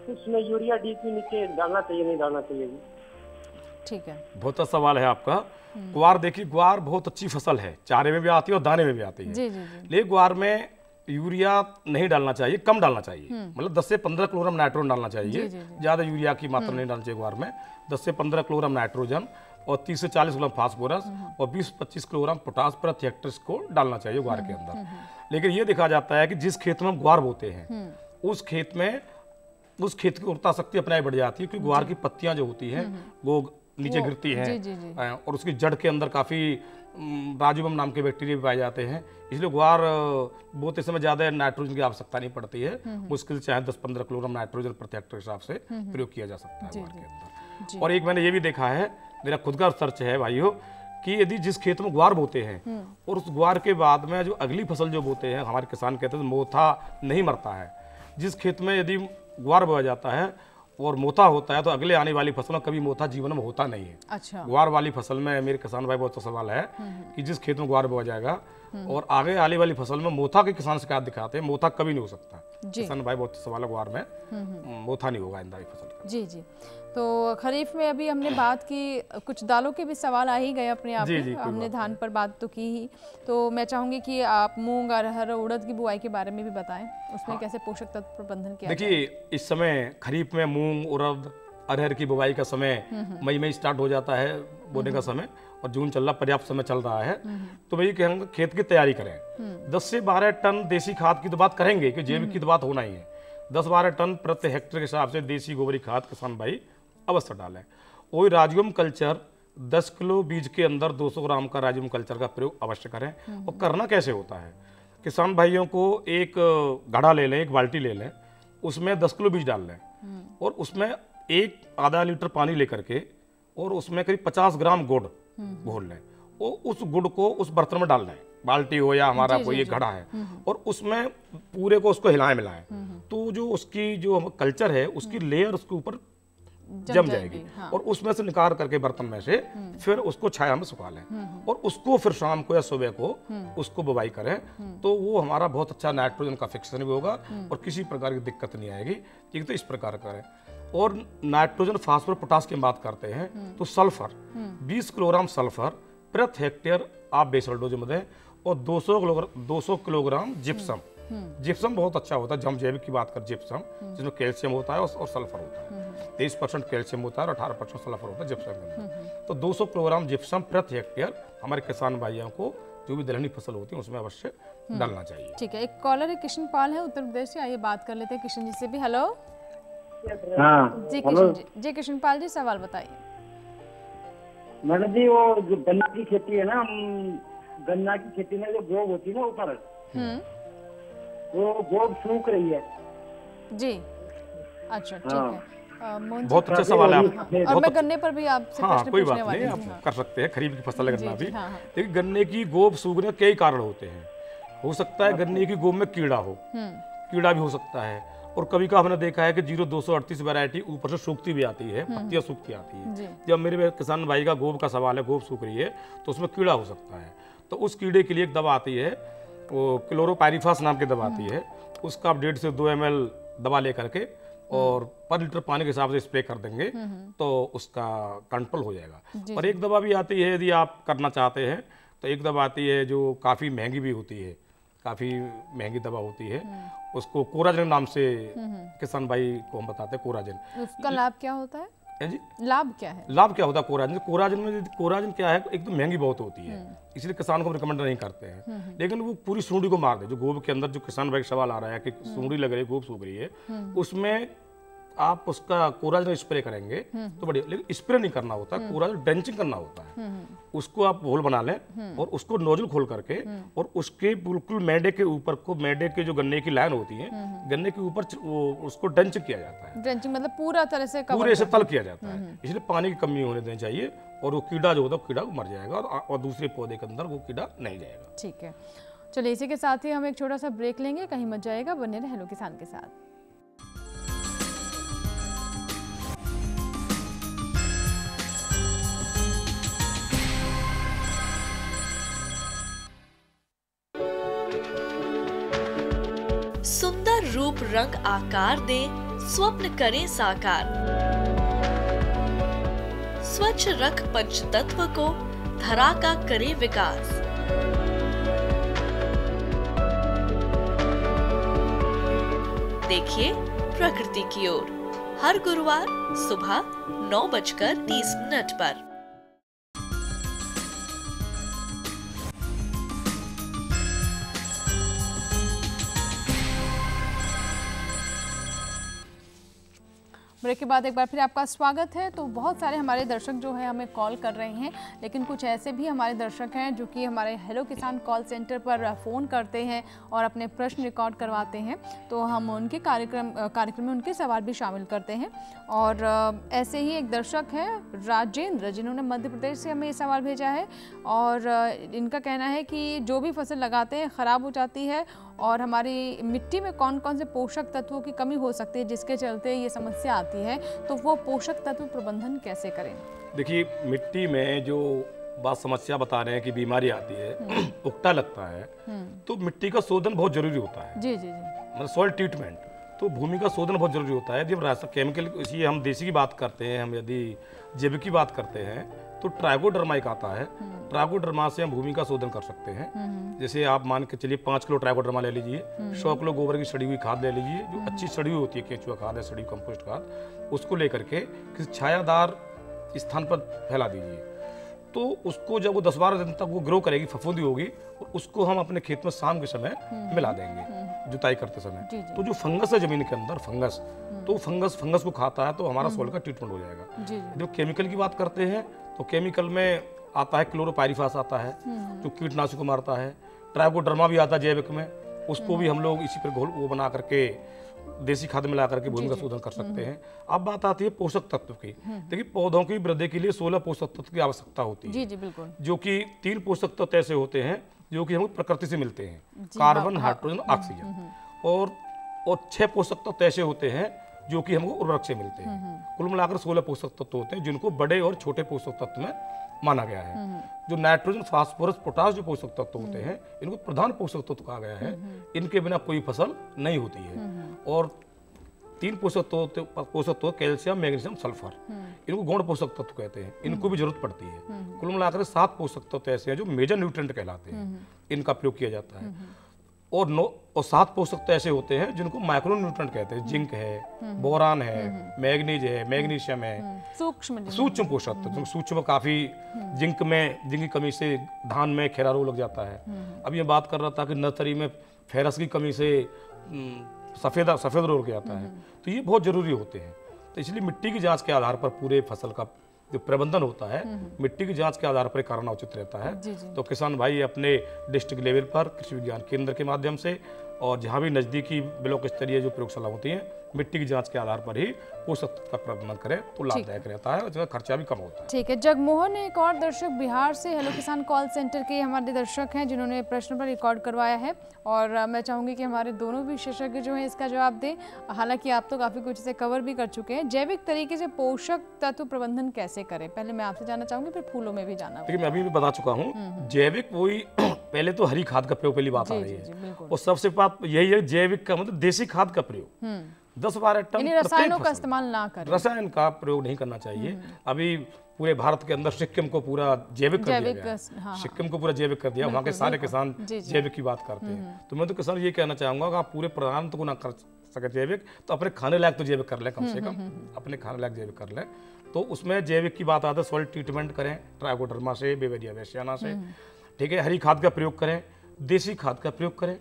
उसमें यूरिया डीपी नीचे डालना चाहिए, नहीं डालना चाहिए? ठीक है, बहुत अच्छा सवाल है आपका। ग्वार, देखिए ग्वार बहुत अच्छी फसल है, चारे में भी आती है और दाने में भी आती है। लेकिन ग्वार में यूरिया नहीं डालना चाहिए, कम डालना चाहिए। मतलब 10 से 15 किलोग्राम नाइट्रोजन डालना चाहिए, ज्यादा यूरिया की मात्रा नहीं डालनी चाहिए ग्वार में। 10 से 15 किलोग्राम नाइट्रोजन और 30 से 40 किलोग्राम फास्फोरस और 20-25 किलोग्राम पोटास प्रति हेक्टेयर को डालना चाहिए ग्वार के अंदर। लेकिन ये देखा जाता है कि जिस खेत में हम ग्वार बोते हैं उस खेत की उर्वरता शक्ति अपने आप बढ़ जाती है, क्योंकि ग्वार की पत्तियां जो होती हैं वो नीचे गिरती हैं और उसकी जड़ के अंदर काफ़ी राजोबियम नाम के बैक्टीरिया भी पाए जाते हैं। इसलिए ग्वार बोते समय ज़्यादा नाइट्रोजन की आवश्यकता नहीं पड़ती है। मुश्किल चाहे 10-15 किलोग्राम नाइट्रोजन प्रति हेक्टेयर हिसाब से प्रयोग किया जा सकता है ग्वार के अंदर। और एक मैंने ये भी देखा है, मेरा खुद का रिसर्च है भाइयों, कि यदि जिस खेत में ग्वार बोते हैं और उस ग्वार के बाद में जो अगली फसल जो बोते हैं, हमारे किसान कहते हैं मोथा नहीं मरता है। जिस खेत में यदि ग्वार बोया जाता है और मोथा होता है तो अगले आने वाली फसल में कभी मोथा जीवन में होता नहीं है। अच्छा। ग्वार वाली फसल में मेरे किसान भाई बहुत सवाल है कि जिस खेत में ग्वार बोया जाएगा और आगे आने वाली फसल में मोथा के किसान शिकायत दिखाते हैं, मोथा कभी नहीं हो सकता। किसान भाई बहुत सवाल है, ग्वार में मोथा नहीं होगा इंदा फसल का। जी जी। तो खरीफ में अभी हमने बात की, कुछ दालों के भी सवाल आ ही गए अपने आप में। हमने धान पर बात तो की ही, तो मैं चाहूंगी कि आप मूंग, अरहर, उड़द की बुआई के बारे में भी बताएं, उसमें कैसे पोषक तत्व प्रबंधन किया जाए। देखिए इस समय खरीफ में मूंग, उड़द, अरहर की बुवाई का समय मई में स्टार्ट हो जाता है बोने का समय, और जून चल रहा, पर्याप्त समय चल रहा है। तो मैं ये कहूँगा खेत की तैयारी करें। 10 से 12 टन देसी खाद की तो बात करेंगे कि जैविक की तो बात होना ही है। 10-12 टन प्रति हेक्टेयर के हिसाब से देसी गोबरी खाद किसान भाई अवश्य डालें। वही राजोबियम कल्चर 10 किलो बीज के अंदर 200 ग्राम का राजोबियम कल्चर का प्रयोग अवश्य करें। और करना कैसे होता है, किसान भाइयों को एक घड़ा ले लें, एक बाल्टी ले लें, उसमें 10 किलो बीज डाल लें और उसमें आधा लीटर पानी लेकर के और उसमें करीब 50 ग्राम गुड़ घोल लें और उस गुड़ को उस बर्तन में डाल लें, बाल्टी हो या हमारा कोई एक घड़ा है, और उसमें पूरे को उसको हिलाएं मिलाएं। तो जो उसकी जो कल्चर है उसकी लेयर उसके ऊपर जम जाएगी। और उसमें से निकाल करके बर्तन में से फिर उसको छाया में सुखा लें और उसको फिर शाम को या सुबह को उसको बुवाई करें। तो वो हमारा बहुत अच्छा नाइट्रोजन का फिक्सेशन भी होगा और किसी प्रकार की दिक्कत नहीं आएगी। एक तो इस प्रकार करें। और नाइट्रोजन, फास्फोरस, पोटास की बात करते हैं तो सल्फर 20 किलोग्राम सल्फर प्रति हेक्टेयर आप बेसल डोज में दें और 200 किलोग्राम जिप्सम। जिप्सम बहुत अच्छा होता है, जब जैविक की बात कर जिप्सम, जिसमें कैल्शियम होता है और सल्फर होता है। 23% कैल्शियम होता है और 18% सल्फर होता है जिप्सम के अंदर। तो 200 किलोग्राम जिप्सम प्रति हेक्टेयर हमारे किसान भाइयों को जो भी दलहनी फसल होती है उसमें अवश्य डालना चाहिए। ठीक है, एक कॉलर है कृष्ण पाल है उत्तर प्रदेश से, आइए बात कर लेते हैं कृष्ण जी से भी। हेलो जी कृष्ण जी। जी कृष्ण पाल जी, सवाल बताइए। मैडम जी, वो जो गन्ना की खेती है ना, गन्ना की खेती में जो गोब होती है ना ऊपर, वो गोब सूख रही है जी। अच्छा ठीक है, बहुत अच्छा सवाल है। और मैं गन्ने पर भी आपसे प्रश्न पूछने वाली हूं। आप कर सकते हैं, खरीफ की फसल है गन्ना भी। लेकिन गन्ने की गोब सूखने के कई कारण होते हैं। हो सकता है गन्ने की गोब में कीड़ा हो, कीड़ा भी हो सकता है, और कभी का हमने देखा है कि 0238 वैरायटी ऊपर से सूखती भी आती है, पत्तियां सूखती आती है। जब मेरे किसान भाई का गोब का सवाल है, गोब सूख रही है तो उसमें कीड़ा हो सकता है, तो उस कीड़े के लिए एक दवा आती है, वो क्लोरोपाइरीफास नाम की दवा आती है, उसका आप 1.5 से 2 ml दवा ले करके और पर लीटर पानी के हिसाब से स्प्रे कर देंगे तो उसका कंट्रोल हो जाएगा। और एक दवा भी आती है, यदि आप करना चाहते हैं तो एक दवा आती है जो काफ़ी महंगी भी होती है, काफ़ी महंगी दवा होती है, उसको कोराजन नाम से किसान भाई को हम बताते हैं, कोराजन। उसका लाभ क्या होता है जी? लाभ क्या है? लाभ क्या होता है कोराजन? कोराजन क्या है, एक तो महंगी बहुत होती है, इसलिए किसान को रिकमेंड नहीं करते हैं, लेकिन वो पूरी सूंडी को मार दे। जो गोब के अंदर जो किसान भाई सवाल आ रहा है कि सूंडी लग रही है, गोब सूख रही है, उसमें आप उसका कोराजन स्प्रे करेंगे तो बढ़िया, लेकिन स्प्रे नहीं करना होता, कोराजन ड्रेंचिंग करना होता है। उसको आप होल बना लें और उसको नोजल खोल करके और उसके बिल्कुल मैडे के ऊपर को, मैडे के जो गन्ने की लाइन होती है, गन्ने के ऊपर उसको ड्रेंच किया जाता है। ड्रेंचिंग मतलब पूरा तरह से पूरे से तल किया जाता है, इसलिए पानी की कमी होने देनी चाहिए और वो कीड़ा जो होता है कीड़ा मर जाएगा और दूसरे पौधे के अंदर वो कीड़ा नहीं जाएगा। ठीक है, चलिए इसी के साथ ही हम एक छोटा सा ब्रेक लेंगे, कहीं मत जाएगा, बने रहे हेलो किसान के साथ। सुंदर रूप रंग आकार दें, स्वप्न करें साकार। स्वच्छ रख पंचतत्व को, धरा का करे विकास। देखिए प्रकृति की ओर, हर गुरुवार सुबह 9:30 पर। ब्रेक के बाद एक बार फिर आपका स्वागत है। तो बहुत सारे हमारे दर्शक जो हैं हमें कॉल कर रहे हैं, लेकिन कुछ ऐसे भी हमारे दर्शक हैं जो कि हमारे हेलो किसान कॉल सेंटर पर फ़ोन करते हैं और अपने प्रश्न रिकॉर्ड करवाते हैं, तो हम उनके कार्यक्रम में उनके सवाल भी शामिल करते हैं। और ऐसे ही एक दर्शक हैं राजेंद्र, जिन्होंने मध्य प्रदेश से हमें ये सवाल भेजा है और इनका कहना है कि जो भी फसल लगाते हैं ख़राब हो जाती है और हमारी मिट्टी में कौन कौन से पोषक तत्वों की कमी हो सकती है जिसके चलते ये समस्या आती है, तो वो पोषक तत्व प्रबंधन कैसे करें? देखिए, मिट्टी में जो बात समस्या बता रहे हैं कि बीमारी आती है, उकटा लगता है, तो मिट्टी का शोधन बहुत जरूरी होता है। जी जी जी, मतलब सॉइल ट्रीटमेंट, तो भूमि का शोधन बहुत जरूरी होता है। जब रासायनिक केमिकल, इसी हम देसी की बात करते हैं, हम यदि जैविक की बात करते हैं तो ट्राइकोडर्मा एक आता है, ट्राइकोडर्मा से हम भूमि का शोधन कर सकते हैं। जैसे आप मान के चलिए 5 किलो ट्राइकोडर्मा ले लीजिए, 100 किलो गोबर की सड़ी हुई खाद ले लीजिए, जो अच्छी सड़ी हुई होती है, केंचुआ खाद है, सड़ी कंपोस्ट खाद, उसको लेकर के किसी छायादार स्थान पर फैला दीजिए। तो उसको जब वो 10-12 दिन तक वो ग्रो करेगी, फफूंदी होगी, और उसको हम अपने खेत में शाम के समय मिला देंगे जुताई करते समय। तो जो फंगस है जमीन के अंदर, फंगस, तो फंगस को खाता है, तो हमारा सॉइल का ट्रीटमेंट हो जाएगा। जब केमिकल की बात करते हैं तो केमिकल में आता है क्लोरोपाइरीफास आता है जो कीटनाशक को मारता है, ट्राइकोडर्मा भी आता है जैविक में, उसको भी हम लोग इसी पर घोल वो बना करके देसी खाद मिला करके भूमि का शोधन कर सकते हैं। अब बात आती है पोषक तत्व की। देखिए, पौधों की वृद्धि के लिए 16 पोषक तत्व की आवश्यकता होती है। जी जी बिल्कुल। जो कि 3 पोषक तत्व ऐसे होते हैं जो कि हमको प्रकृति से मिलते हैं, कार्बन, हाइड्रोजन, ऑक्सीजन, और 6 पोषक तत्व ऐसे होते हैं जो कि हमको उर्वरक से मिलते हैं। कुल मिलाकर 16 पोषक तत्व होते हैं जिनको बड़े और छोटे पोषक तत्व में माना गया है। जो नाइट्रोजन, फास्फोरस, पोटास जो पोषक तत्व होते हैं, इनको प्रधान पोषक तत्व कहा गया है। इनके बिना कोई फसल नहीं होती है। और 3 पोषक तत्व कैल्शियम, मैग्नीशियम, सल्फर, इनको गौण पोषक तत्व कहते हैं, इनको भी जरूरत पड़ती है। कुल मिलाकर 7 पोषक तत्व ऐसे हैं जो मेजर न्यूट्रिएंट कहलाते हैं, इनका प्रयोग किया जाता है। और 7 पोषक तत्व ऐसे होते हैं जिनको माइक्रो न्यूट्रिएंट कहते हैं। जिंक है, बोरान है, मैग्नीज है, मैग्नीशियम है, सूक्ष्म पोषक तत्व। सूक्ष्म काफी जिंक की कमी से धान में खेरा रोग लग जाता है। अब ये बात कर रहा था कि नर्सरी में फेरस की कमी से सफेद रोग लग जाता है, तो ये बहुत जरूरी होते हैं। तो इसलिए मिट्टी की जांच के आधार पर पूरे फसल का जो प्रबंधन होता है, मिट्टी की जांच के आधार पर करना उचित रहता है। तो किसान भाई अपने डिस्ट्रिक्ट लेवल पर कृषि विज्ञान केंद्र के माध्यम से और जहाँ भी नज़दीकी ब्लॉक स्तरीय जो प्रयोगशाला होती हैं, मिट्टी की जांच के आधार पर ही पोषक तत्व का प्रबंधन करें तो लाभदायक रहता है और इसका खर्चा भी कम होता है। ठीक है। जगमोहन एक और दर्शक बिहार से हेलो किसान कॉल सेंटर के हमारे दर्शक हैं जिन्होंने प्रश्न पर रिकॉर्ड करवाया है और मैं चाहूंगी कि हमारे दोनों विशेषज्ञ जो हैं इसका जवाब दें। हालांकि आप तो काफ़ी कुछ इसे कवर भी कर चुके हैं। जैविक तरीके से पोषक तत्व प्रबंधन कैसे करें, पहले मैं आपसे जानना चाहूंगी, फिर फूलों में भी जाना। देखिए, मैं अभी भी बता चुका हूँ, जैविक वही पहले तो हरी खाद का प्रयोग पहली बात आ रही है और सबसे बात यही है जैविक का मतलब देसी खाद का प्रयोग 10-12 टन रसायनों का इस्तेमाल ना करें, रसायन का प्रयोग नहीं करना चाहिए। अभी पूरे भारत के अंदर सिक्किम को पूरा जैविक कर दिया गया, सिक्किम को पूरा जैविक कर दिया, वहाँ के सारे किसान जैविक की बात करते हैं। तो मैं तो किसान ये कहना चाहूंगा कि आप पूरे प्रधान को ना कर सके जैविक तो अपने खाने लायक तो जैविक कर लें, कम से कम अपने खाने लायक जैविक कर लें। तो उसमें जैविक की बात आती है, सॉइल ट्रीटमेंट करें ट्राइकोडर्मा से, बेवेरिया वेस्टियाना से, ठीक है। हरी खाद का प्रयोग करें, देसी खाद का प्रयोग करें।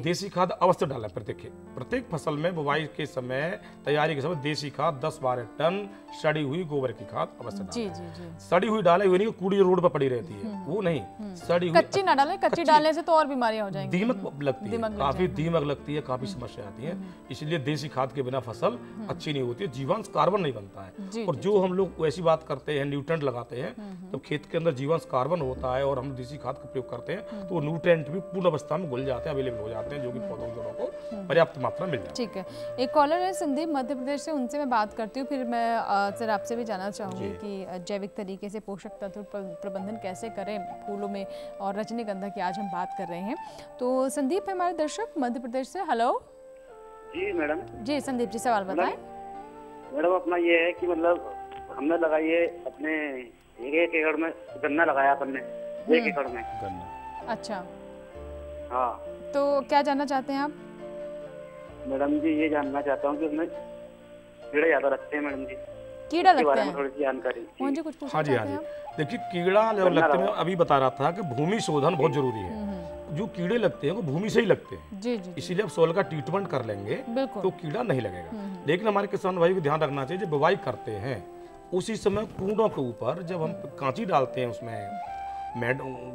देसी खाद अवश्य डालें प्रत्येक फसल में बुवाई के समय, तैयारी के समय देसी खाद 10-12 टन सड़ी हुई गोबर की खाद अवश्य डालें। सड़ी हुई डालें, हुई नहीं कूड़ी रोड पर पड़ी रहती है, वो नहीं, सड़ी हुई कच्ची ना डालें, कच्ची डालने से तो और बीमारियां हो जाएंगी, दीमक लगती है, काफी दीमक लगती है, काफी समस्या आती है। इसलिए देसी खाद के बिना फसल अच्छी नहीं होती है, जीवांश कार्बन नहीं बनता है। और जो हम लोग वैसी बात करते हैं न्यूट्रेंट लगाते हैं, तो खेत के अंदर जीवांश कार्बन होता है और हम देसी खाद का प्रयोग करते हैं तो न्यूट्रेंट भी पूर्ण अवस्था में घुल जाते हैं, अवेलेबल हो जाते हैं, जो कि पौधों जड़ों को पर्याप्त मात्रा मिल जाती है। ठीक है। एक कॉलर है संदीप मध्य प्रदेश से, उनसे मैं बात करती हूँ, फिर मैं सर आपसे भी जानना चाहूँगी कि जैविक तरीके से पोषक तत्व प्रबंधन कैसे करें फूलों में, और रजनीगंधा की आज हम बात कर रहे हैं। तो संदीप है हमारे दर्शक मध्य प्रदेश से। हेलो जी मैडम। जी संदीप जी, सवाल बताएं। मैडम अपना ये है कि मतलब हमने लगाई है अपने 1 एकड़ में गन्ना लगाया अपने 1 एकड़ में गन्ना। अच्छा, हाँ। तो क्या जानना चाहते हैं आप? मैडम जी ये जानना चाहता हूँ कि उसमें कीड़े ज्यादा लगते हैं मैडम जी, कीड़ा लगता है, थोड़ी सी जानकारी। कुछ पूछना हाँ जी, हाँ जी। देखिए, कीड़ा लगते हैं, अभी बता रहा था कि भूमि शोधन बहुत जरूरी है। जो कीड़े लगते हैं वो भूमि से ही लगते हैं, इसीलिए आप सोइल का ट्रीटमेंट कर लेंगे तो कीड़ा नहीं लगेगा। लेकिन हमारे किसान भाई को ध्यान रखना चाहिए, जब बुवाई करते हैं उसी समय कूड़ों के ऊपर जब हम कांची डालते हैं उसमें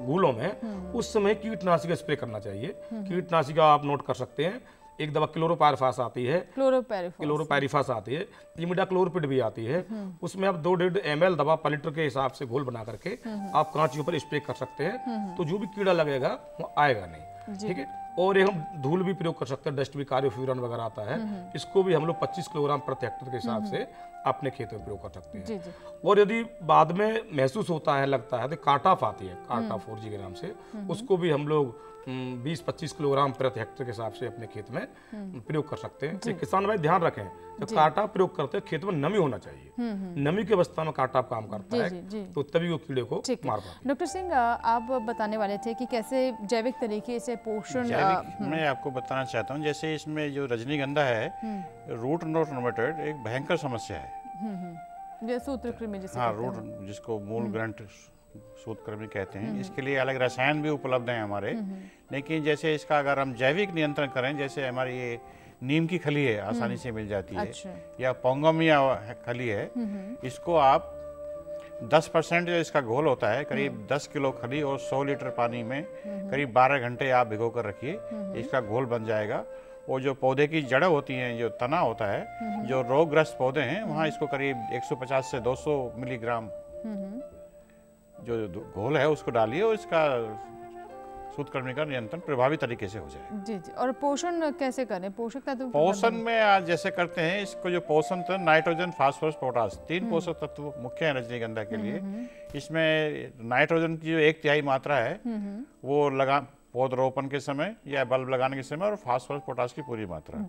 गूलों में, उस समय कीटनाशक स्प्रे करना चाहिए। कीटनाशक आप नोट कर सकते हैं, एक दवा क्लोरोपायरिफास आती है, क्लोरोपायरिफास आती है, इमिडाक्लोरपिड भी आती है। उसमें आप 2-1.5 ml दवा पर लीटर के हिसाब से घोल बना करके आप कांचियों पर स्प्रे कर सकते हैं, तो जो भी कीड़ा लगेगा वो आएगा नहीं, ठीक है। और ये हम धूल भी प्रयोग कर सकते हैं, डस्ट भी, कार्योफ्यूरन वगैरह आता है, इसको भी हम लोग 25 किलोग्राम प्रति हेक्टेयर के हिसाब से अपने खेत में प्रयोग कर सकते हैं। और यदि बाद में महसूस होता है, लगता है, तो काटाफ आती है, काटाफ 4G के नाम से, उसको भी हम लोग 20-25 किलोग्राम प्रति हेक्टेयर के हिसाब से अपने खेत में प्रयोग कर सकते हैं। तो किसान भाई ध्यान रखें, जब काटा प्रयोग करते हैं खेत में नमी होना चाहिए, नमी की अवस्था में काटा काम करता है, तो तभी वो कीड़े को मार पाते हैं। डॉक्टर सिंह, आप बताने वाले थे कि कैसे जैविक तरीके से पोषण। मैं आपको बताना चाहता हूँ, जैसे इसमें जो रजनीगंधा है, रूट नोट नेमेटोड एक भयंकर समस्या है। सूत्रकृमि जिसे रूट, जिसको मूल ग्रंथ सूत्रकृमि कहते हैं। इसके लिए अलग रसायन भी उपलब्ध हैं हमारे, लेकिन जैसे इसका अगर हम जैविक नियंत्रण करें, जैसे हमारी ये नीम की खली है, आसानी से मिल जाती है, या पोंगमिया खली है, इसको आप 10% जो इसका घोल होता है, करीब 10 किलो खली और 100 लीटर पानी में करीब 12 घंटे आप भिगो कर रखिए, इसका घोल बन जाएगा। और जो पौधे की जड़ें होती हैं, जो तना होता है, जो रोगग्रस्त पौधे हैं, वहाँ इसको करीब 150 से 200 मिलीग्राम जो घोल है उसको डालिए और इसका सूत्रकृमि का नियंत्रण प्रभावी तरीके से हो जाए। जी। और पोषण कैसे करें? पोषक तत्व पोषण में आज जैसे करते हैं, इसको जो पोषण तत्व नाइट्रोजन, फास्फोरस, पोटास, 3 पोषक तत्व मुख्य है रजनीगंधा के लिए। इसमें नाइट्रोजन की जो 1/3 मात्रा है वो पौधरोपण के समय या बल्ब लगाने के समय, और फास्फोरस, पोटास की पूरी मात्रा।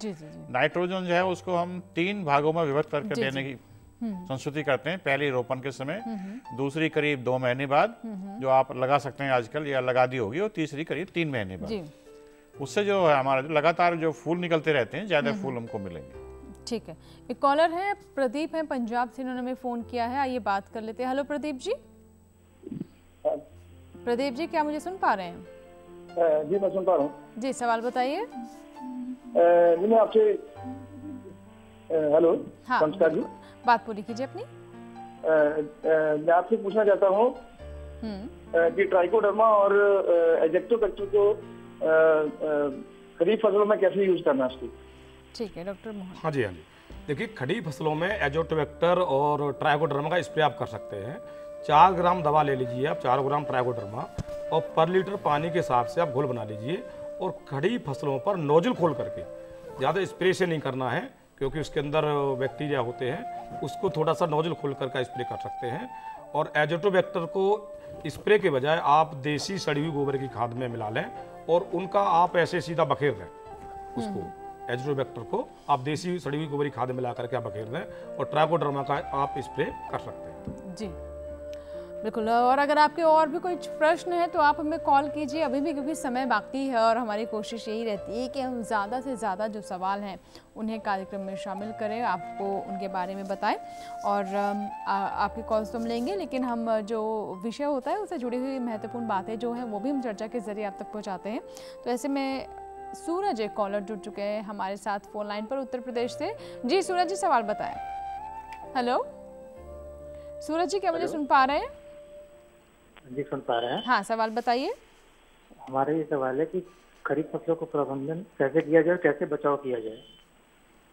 नाइट्रोजन जो है उसको हम 3 भागों में विभक्त करके देने की संस्तुति करते हैं। पहली रोपण के समय, दूसरी करीब 2 महीने बाद जो आप लगा सकते हैं आजकल, या लगा दी होगी, और तीसरी करीब 3 महीने बाद। उससे जो है हमारा लगातार जो फूल निकलते रहते हैं, ज्यादा फूल हमको मिलेंगे। ठीक है। एक कॉलर है, प्रदीप है पंजाब से, उन्होंने हमें फोन किया है, आइए बात कर लेते हैं। हेलो प्रदीप जी। प्रदीप जी, क्या मुझे सुन पा रहे हैं? जी मैं सुन पा रहा हूँ जी, सवाल बताइए। मैं आपसे हेलो, नमस्कार जी, बात पूरी कीजिए अपनी। मैं आपसे पूछना चाहता हूँ कि ट्राइकोडर्मा और एजेक्टोबैक्टर को खरीफ फसलों में कैसे यूज करना है? ठीक है डॉक्टर मोहन। हाँ जी। देखिए, खड़ी फसलों में एजोटोबैक्टर और ट्राइकोडर्मा का स्प्रे आप कर सकते हैं। 4 ग्राम दवा ले लीजिए आप, 4 ग्राम ट्राइकोडर्मा, और पर लीटर पानी के हिसाब से आप घोल बना लीजिए और खड़ी फसलों पर नोजल खोल करके, ज़्यादा स्प्रे से नहीं करना है क्योंकि उसके अंदर बैक्टीरिया होते हैं, उसको थोड़ा सा नोजल खोल कर स्प्रे कर सकते हैं। और एजोटोबैक्टर को स्प्रे के बजाय आप देसी सड़ी हुई गोबर की खाद में मिला लें और उनका आप ऐसे सीधा बखेर दें उसको। एजोटोबैक्टर को आप देसी सड़ी हुई गोबर की खाद में मिला करके आप बखेर दें और ट्राइकोडर्मा का आप स्प्रे कर सकते हैं। जी बिल्कुल। और अगर आपके और भी कोई प्रश्न है तो आप हमें कॉल कीजिए अभी भी, क्योंकि समय बाकी है और हमारी कोशिश यही रहती है कि हम ज़्यादा से ज़्यादा जो सवाल हैं उन्हें कार्यक्रम में शामिल करें, आपको उनके बारे में बताएं। और आपके कॉल्स तो हम लेंगे, लेकिन हम जो विषय होता है उससे जुड़ी हुई महत्वपूर्ण बातें जो हैं वो भी हम चर्चा के ज़रिए आप तक पहुँचाते हैं। तो ऐसे में सूरज एक कॉलर जुड़ चुके हैं हमारे साथ फ़ोन लाइन पर उत्तर प्रदेश से। जी सूरज जी, सवाल बताएं। हेलो सूरज जी, क्या मुझे सुन पा रहे हैं? जी सुन पा रहे हैं। हाँ, सवाल बताइए। हमारा ये सवाल है कि खरीफ फसलों को प्रबंधन कैसे किया जाए, कैसे बचाव किया जाए।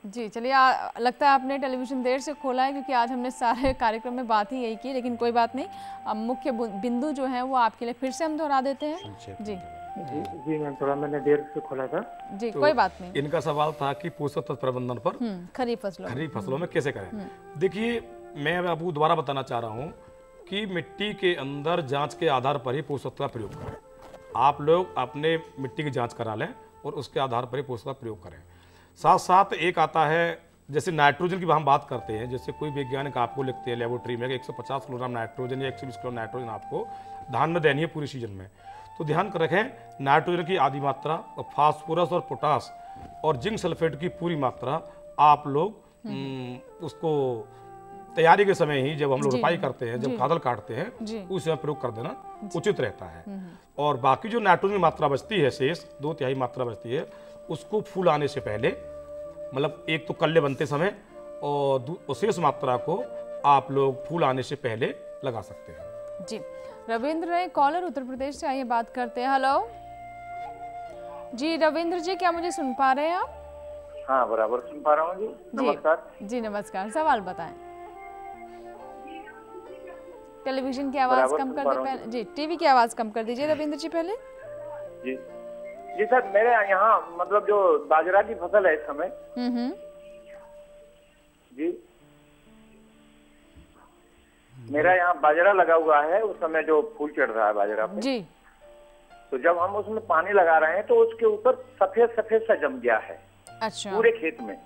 जी चलिए, लगता है आपने टेलीविज़न देर से खोला है क्योंकि आज हमने सारे कार्यक्रम में बात ही यही की, लेकिन कोई बात नहीं। अब मुख्य बिंदु जो है वो आपके लिए फिर से हम दोहरा देते हैं। जी जी मैम, थोड़ा मैंने देर से खोला था। जी कोई बात नहीं। इनका सवाल था कि पोषक तत्व प्रबंधन पर खरीफ फसलों में कैसे करें। देखिए, मैं आपको दोबारा बताना चाह रहा हूँ कि मिट्टी के अंदर जांच के आधार पर ही पोषक तत्व का प्रयोग करें। आप लोग अपने मिट्टी की जांच करा लें और उसके आधार पर ही पोषक तत्व प्रयोग करें। साथ साथ एक आता है, जैसे नाइट्रोजन की हम बात करते हैं, जैसे कोई वैज्ञानिक आपको लिखते हैं लेबोरेटरी में कि 150 किलोग्राम नाइट्रोजन या 120 किलो नाइट्रोजन आपको धान में देनी है पूरी सीजन में, तो ध्यान कर रखें नाइट्रोजन की आधी मात्रा और फास्फोरस और पोटास और जिंक सल्फेट की पूरी मात्रा आप लोग उसको तैयारी के समय ही, जब हम लोग रोपाई करते हैं, जब खादल काटते हैं, उस समय प्रयोग कर देना उचित रहता है। और बाकी जो नाइट्रोजन की मात्रा बचती है, शेष 2/3 मात्रा बचती है, उसको फूल आने से पहले, मतलब एक तो कल्ले बनते समय और शेष मात्रा को आप लोग फूल आने से पहले लगा सकते हैं। जी रविंद्र है कॉलर उत्तर प्रदेश से, आइए बात करते हैं। हेलो जी रविंद्र जी, क्या मुझे सुन पा रहे हैं आप? हाँ बराबर सुन पा रहा हूँ जी। नमस्कार जी नमस्कार, सवाल बताएं। टेलीविजन की आवाज कम कर दे पहले। जी टीवी की आवाज कम कर दीजिए रविंद्र जी पहले। जी जी सर, मेरे यहाँ मतलब जो बाजरा की फसल है इस समय जी, मेरा यहाँ बाजरा लगा हुआ है, उस समय जो फूल चढ़ रहा है बाजरा पे जी, तो जब हम उसमें पानी लगा रहे हैं तो उसके ऊपर सफेद सफेद सा जम गया है। अच्छा, पूरे खेत में।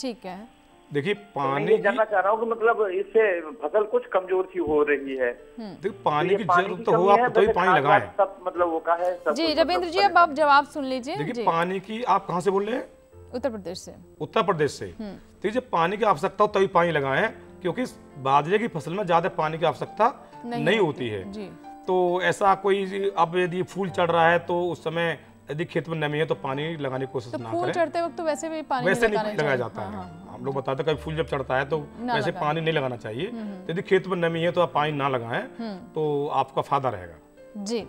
ठीक है। देखिए पानी, मैं जानना चाह रहा हूँ कि मतलब इससे फसल कुछ कमजोर सी हो रही है। देखिए पानी की जरूरत तो हो, आप तो ही पानी लगाएं। सब मतलब वो का है सब। जी रविंद्र जी, अब आप जवाब सुन लीजिए। देखिए पानी की, आप कहाँ से बोल रहे हैं? उत्तर प्रदेश से। उत्तर प्रदेश से। ठीक है, पानी की आवश्यकता हो तभी पानी लगाएं, क्योंकि बाजरे की फसल में ज्यादा पानी की आवश्यकता नहीं होती है। तो ऐसा कोई, अब यदि फूल चढ़ रहा है तो उस समय यदि खेत में नमी है तो पानी लगाने की कोशिश ना करें। फूल चढ़ते वक्त तो वैसे भी पानी वैसे नहीं लगाया जाता है। हम लोग बताते हैं कभी फूल जब चढ़ता है तो वैसे पानी नहीं लगाना चाहिए। यदि खेत में नमी है तो आप पानी ना लगाएं तो आपका फायदा रहेगा। जी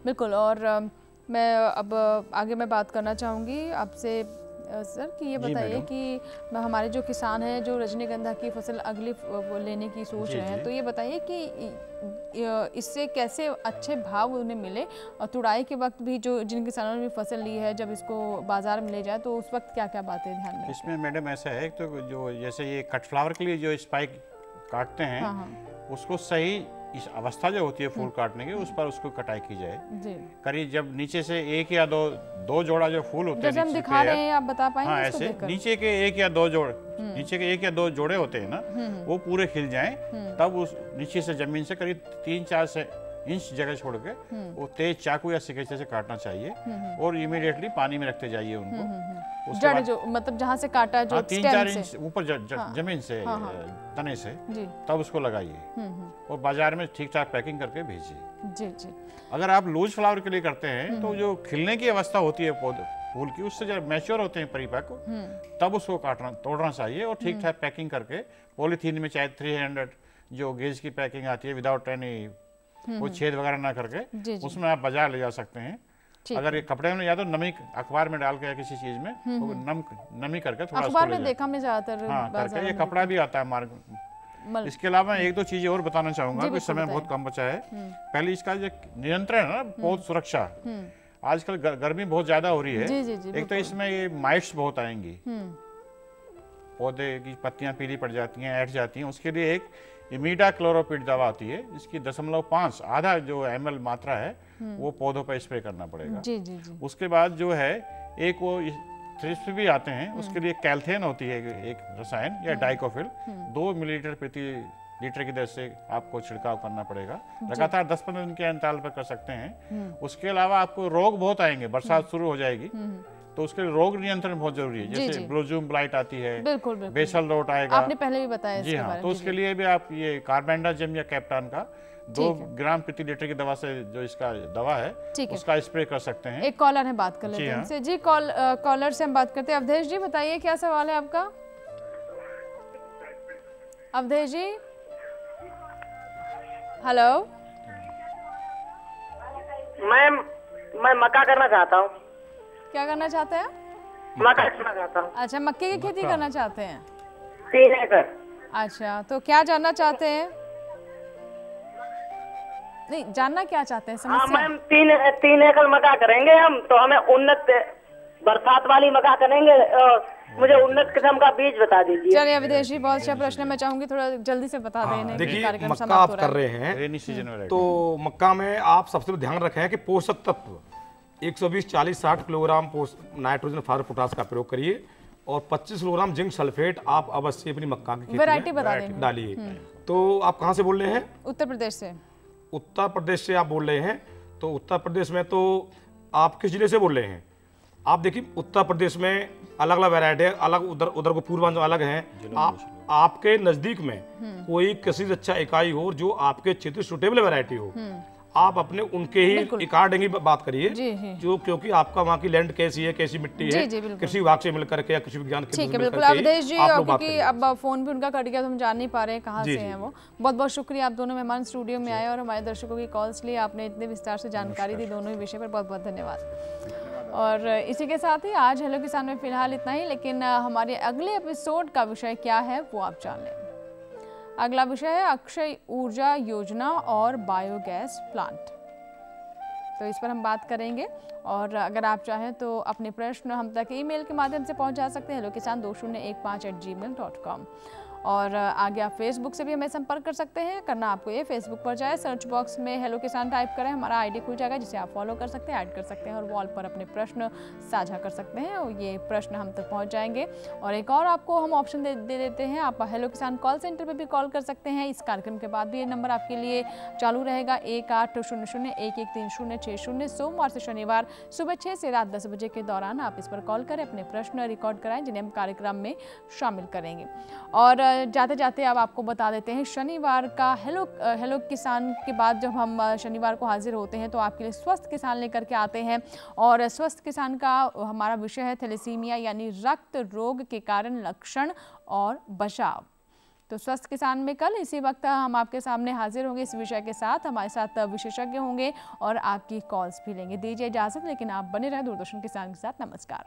बिल्कुल। और मैं अब आगे मैं बात करना चाहूँगी आपसे सर कि ये बताइए कि हमारे जो किसान हैं जो रजनीगंधा की फसल अगली लेने की सोच रहे हैं, तो ये बताइए कि इससे कैसे अच्छे भाव उन्हें मिले, और तुड़ाई के वक्त भी जो जिन किसानों ने फसल ली है जब इसको बाजार में ले जाए तो उस वक्त क्या क्या बातें ध्यान में? इसमें मैडम ऐसा है तो जो जैसे ये कट फ्लावर के लिए जो स्पाइक काटते हैं उसको सही इस अवस्था जो होती है फूल काटने की, उस पर उसको कटाई की जाए। करीब जब नीचे से एक या दो जोड़ा जो फूल होते हैं, जैसे हम दिखा रहे हैं, आप बता पाएंगे? हाँ, ऐसे नीचे के एक या दो जोड़, नीचे के एक या दो जोड़े होते हैं ना, वो पूरे खिल जाएं, तब उस नीचे से जमीन से करीब 3-4 इंच जगह छोड़ के वो तेज चाकू या सिकेचे से काटना चाहिए और इमीडिएटली पानी में रखते जाइए उनको। जड़ जो मतलब जहाँ से काटा जो 3-4 इंच ऊपर जमीन से तने से, तब उसको लगाइए और बाजार में ठीक ठाक पैकिंग करके भेजिए। जी जी। अगर आप लूज फ्लावर के लिए करते हैं तो जो खिलने की अवस्था होती है फूल की, उससे जब मैच्योर होते हैं परिपक्व, तब उसको तोड़ना चाहिए और ठीक ठाक पैकिंग करके पॉलीथीन में, चाहे 300 जो गेज की पैकिंग आती है विदाउट एनी कोई छेद वगैरह ना करके, उसमें आप बाजार ले जा सकते हैं अगर ये कपड़े में या तो नमी अखबार में डाल के या किसी चीज में नमी करके थोड़ा अखबार में देखा मैं ज्यादातर। हाँ, करके ये कपड़ा भी आता है मार्ग। इसके अलावा एक दो चीजें और बताना चाहूंगा कि समय बहुत कम बचा है। पहले इसका जो नियंत्रण है ना, बहुत सुरक्षा, आजकल गर्मी बहुत ज्यादा हो रही है। एक तो इसमें ये माइट्स बहुत आएंगी, पौधे की पत्तियां पीली पड़ जाती हैं, ऐठ जाती हैं। उसके लिए एक इमीडाक्लोरोपिड दवा आती है, जिसकी 0.5 आधा जो ml मात्रा है वो पौधों पर स्प्रे करना पड़ेगा। जी जी जी। उसके बाद जो है एक वो थ्रिप्स भी आते हैं, उसके लिए कैल्थेन होती है एक रसायन या डाइकोफिल, 2 मिलीलीटर प्रति लीटर की दर से आपको छिड़काव करना पड़ेगा। लगातार 10-15 दिन के अंतराल पर कर सकते हैं। उसके अलावा आपको रोग बहुत आएंगे, बरसात शुरू हो जाएगी तो उसके लिए रोग नियंत्रण बहुत जरूरी है। जैसे ब्लूजूम ब्लाइट आती है, बिल्कुल बिल्कुल, बेसल रोट आएगा, आपने पहले भी बताया। जी हाँ, तो उसके लिए भी आप ये कार्बेंडाजिम या कैप्टान का 2 ग्राम प्रति लीटर की दवा से जो इसका दवा है उसका स्प्रे कर सकते हैं। एक कॉलर है, बात कर लेते हैं उनसे। जी कॉलर से हम बात करते हैं। अवधेश जी बताइए क्या सवाल है आपका? अवधेश जी, हेलो। मैं मक्का करना चाहता हूँ। क्या करना चाहते हैं? मक्का करना चाहता हूँ। अच्छा, मक्के की खेती करना चाहते हैं? 3 एकड़। अच्छा, तो क्या जानना चाहते हैं? नहीं, जानना क्या चाहते हैं समस्या? मैम 3 एकड़ मक्का करेंगे हम, तो हमें उन्नत बरसात वाली मक्का करेंगे, मुझे उन्नत किस्म का बीज बता दीजिए। चलिए अविदेश जी, बहुत अच्छा प्रश्न है, मैं चाहूंगी थोड़ा जल्दी से बता दें। देखिए, मक्का आप कर रहे हैं तो मक्का में आप सबसे ध्यान रखें कि पोषक तत्व 120, 40, 60 किलोग्राम नाइट्रोजन, फास्फोरस, पोटास का प्रयोग करिए और 25 किलोग्राम जिंक सल्फेट आप अवश्य अपनी मक्का की खेती वैरायटी बता दें डालिए। तो आप कहाँ से बोल रहे हैं? उत्तर प्रदेश से। उत्तर प्रदेश से आप बोल रहे हैं, तो उत्तर प्रदेश में तो आप किस जिले से बोल रहे हैं? आप देखिए, उत्तर प्रदेश में अलग अलग वैरायटी है, अलग उधर को पूर्वांचल अलग है। आपके नजदीक में कोई कृषि अच्छा इकाई हो जो आपके क्षेत्र सुटेबल वैरायटी हो, आप अपने उनके ही अकॉर्डिंग ही बात करिए, जो क्योंकि आपका वहाँ की लैंड कैसी है, कैसी मिट्टी है, कृषि विभाग से मिलकर के या कृषि विज्ञान केंद्र से मिलकर के अवधेश जी, क्योंकि अब फोन भी उनका कट गया तो हम जान नहीं पा रहे हैं कहाँ से हैं वो। बहुत बहुत शुक्रिया, आप दोनों मेहमान स्टूडियो में आए और हमारे दर्शकों की कॉल्स लिए, आपने इतने विस्तार से जानकारी दी दोनों ही विषय पर, बहुत बहुत धन्यवाद। और इसी के साथ ही आज हेलो किसान में फिलहाल इतना ही, लेकिन हमारे अगले एपिसोड का विषय क्या है वो आप जान लें। अगला विषय है अक्षय ऊर्जा योजना और बायोगैस प्लांट, तो इस पर हम बात करेंगे। और अगर आप चाहें तो अपने प्रश्न हम तक ईमेल के माध्यम से पहुंचा सकते हैं hellokisan2015@gmail.com। और आगे आप फेसबुक से भी हमें संपर्क कर सकते हैं। करना आपको ये, फेसबुक पर जाए, सर्च बॉक्स में हेलो किसान टाइप करें, हमारा आईडी खुल जाएगा जिसे आप फॉलो कर सकते हैं, ऐड कर सकते हैं और वॉल पर अपने प्रश्न साझा कर सकते हैं और ये प्रश्न हम तक पहुंच जाएंगे। और एक और आपको हम ऑप्शन दे देते हैं, आप हेलो किसान कॉल सेंटर पर भी कॉल कर सकते हैं। इस कार्यक्रम के बाद भी ये नंबर आपके लिए चालू रहेगा, 1800-113060। सोमवार से शनिवार सुबह 6 से रात 10 बजे के दौरान आप इस पर कॉल करें, अपने प्रश्न रिकॉर्ड कराएं जिन्हें हम कार्यक्रम में शामिल करेंगे। और जाते जाते अब आपको बता देते हैं, शनिवार का हेलो किसान के बाद जब हम शनिवार को हाजिर होते हैं तो आपके लिए स्वस्थ किसान लेकर के आते हैं। और स्वस्थ किसान का हमारा विषय है थैलेसीमिया यानी रक्त रोग के कारण लक्षण और बचाव। तो स्वस्थ किसान में कल इसी वक्त हम आपके सामने हाजिर होंगे इस विषय के साथ, हमारे साथ विशेषज्ञ होंगे और आपकी कॉल्स भी लेंगे। दीजिए इजाजत, लेकिन आप बने रहे दूरदर्शन किसान के साथ। नमस्कार।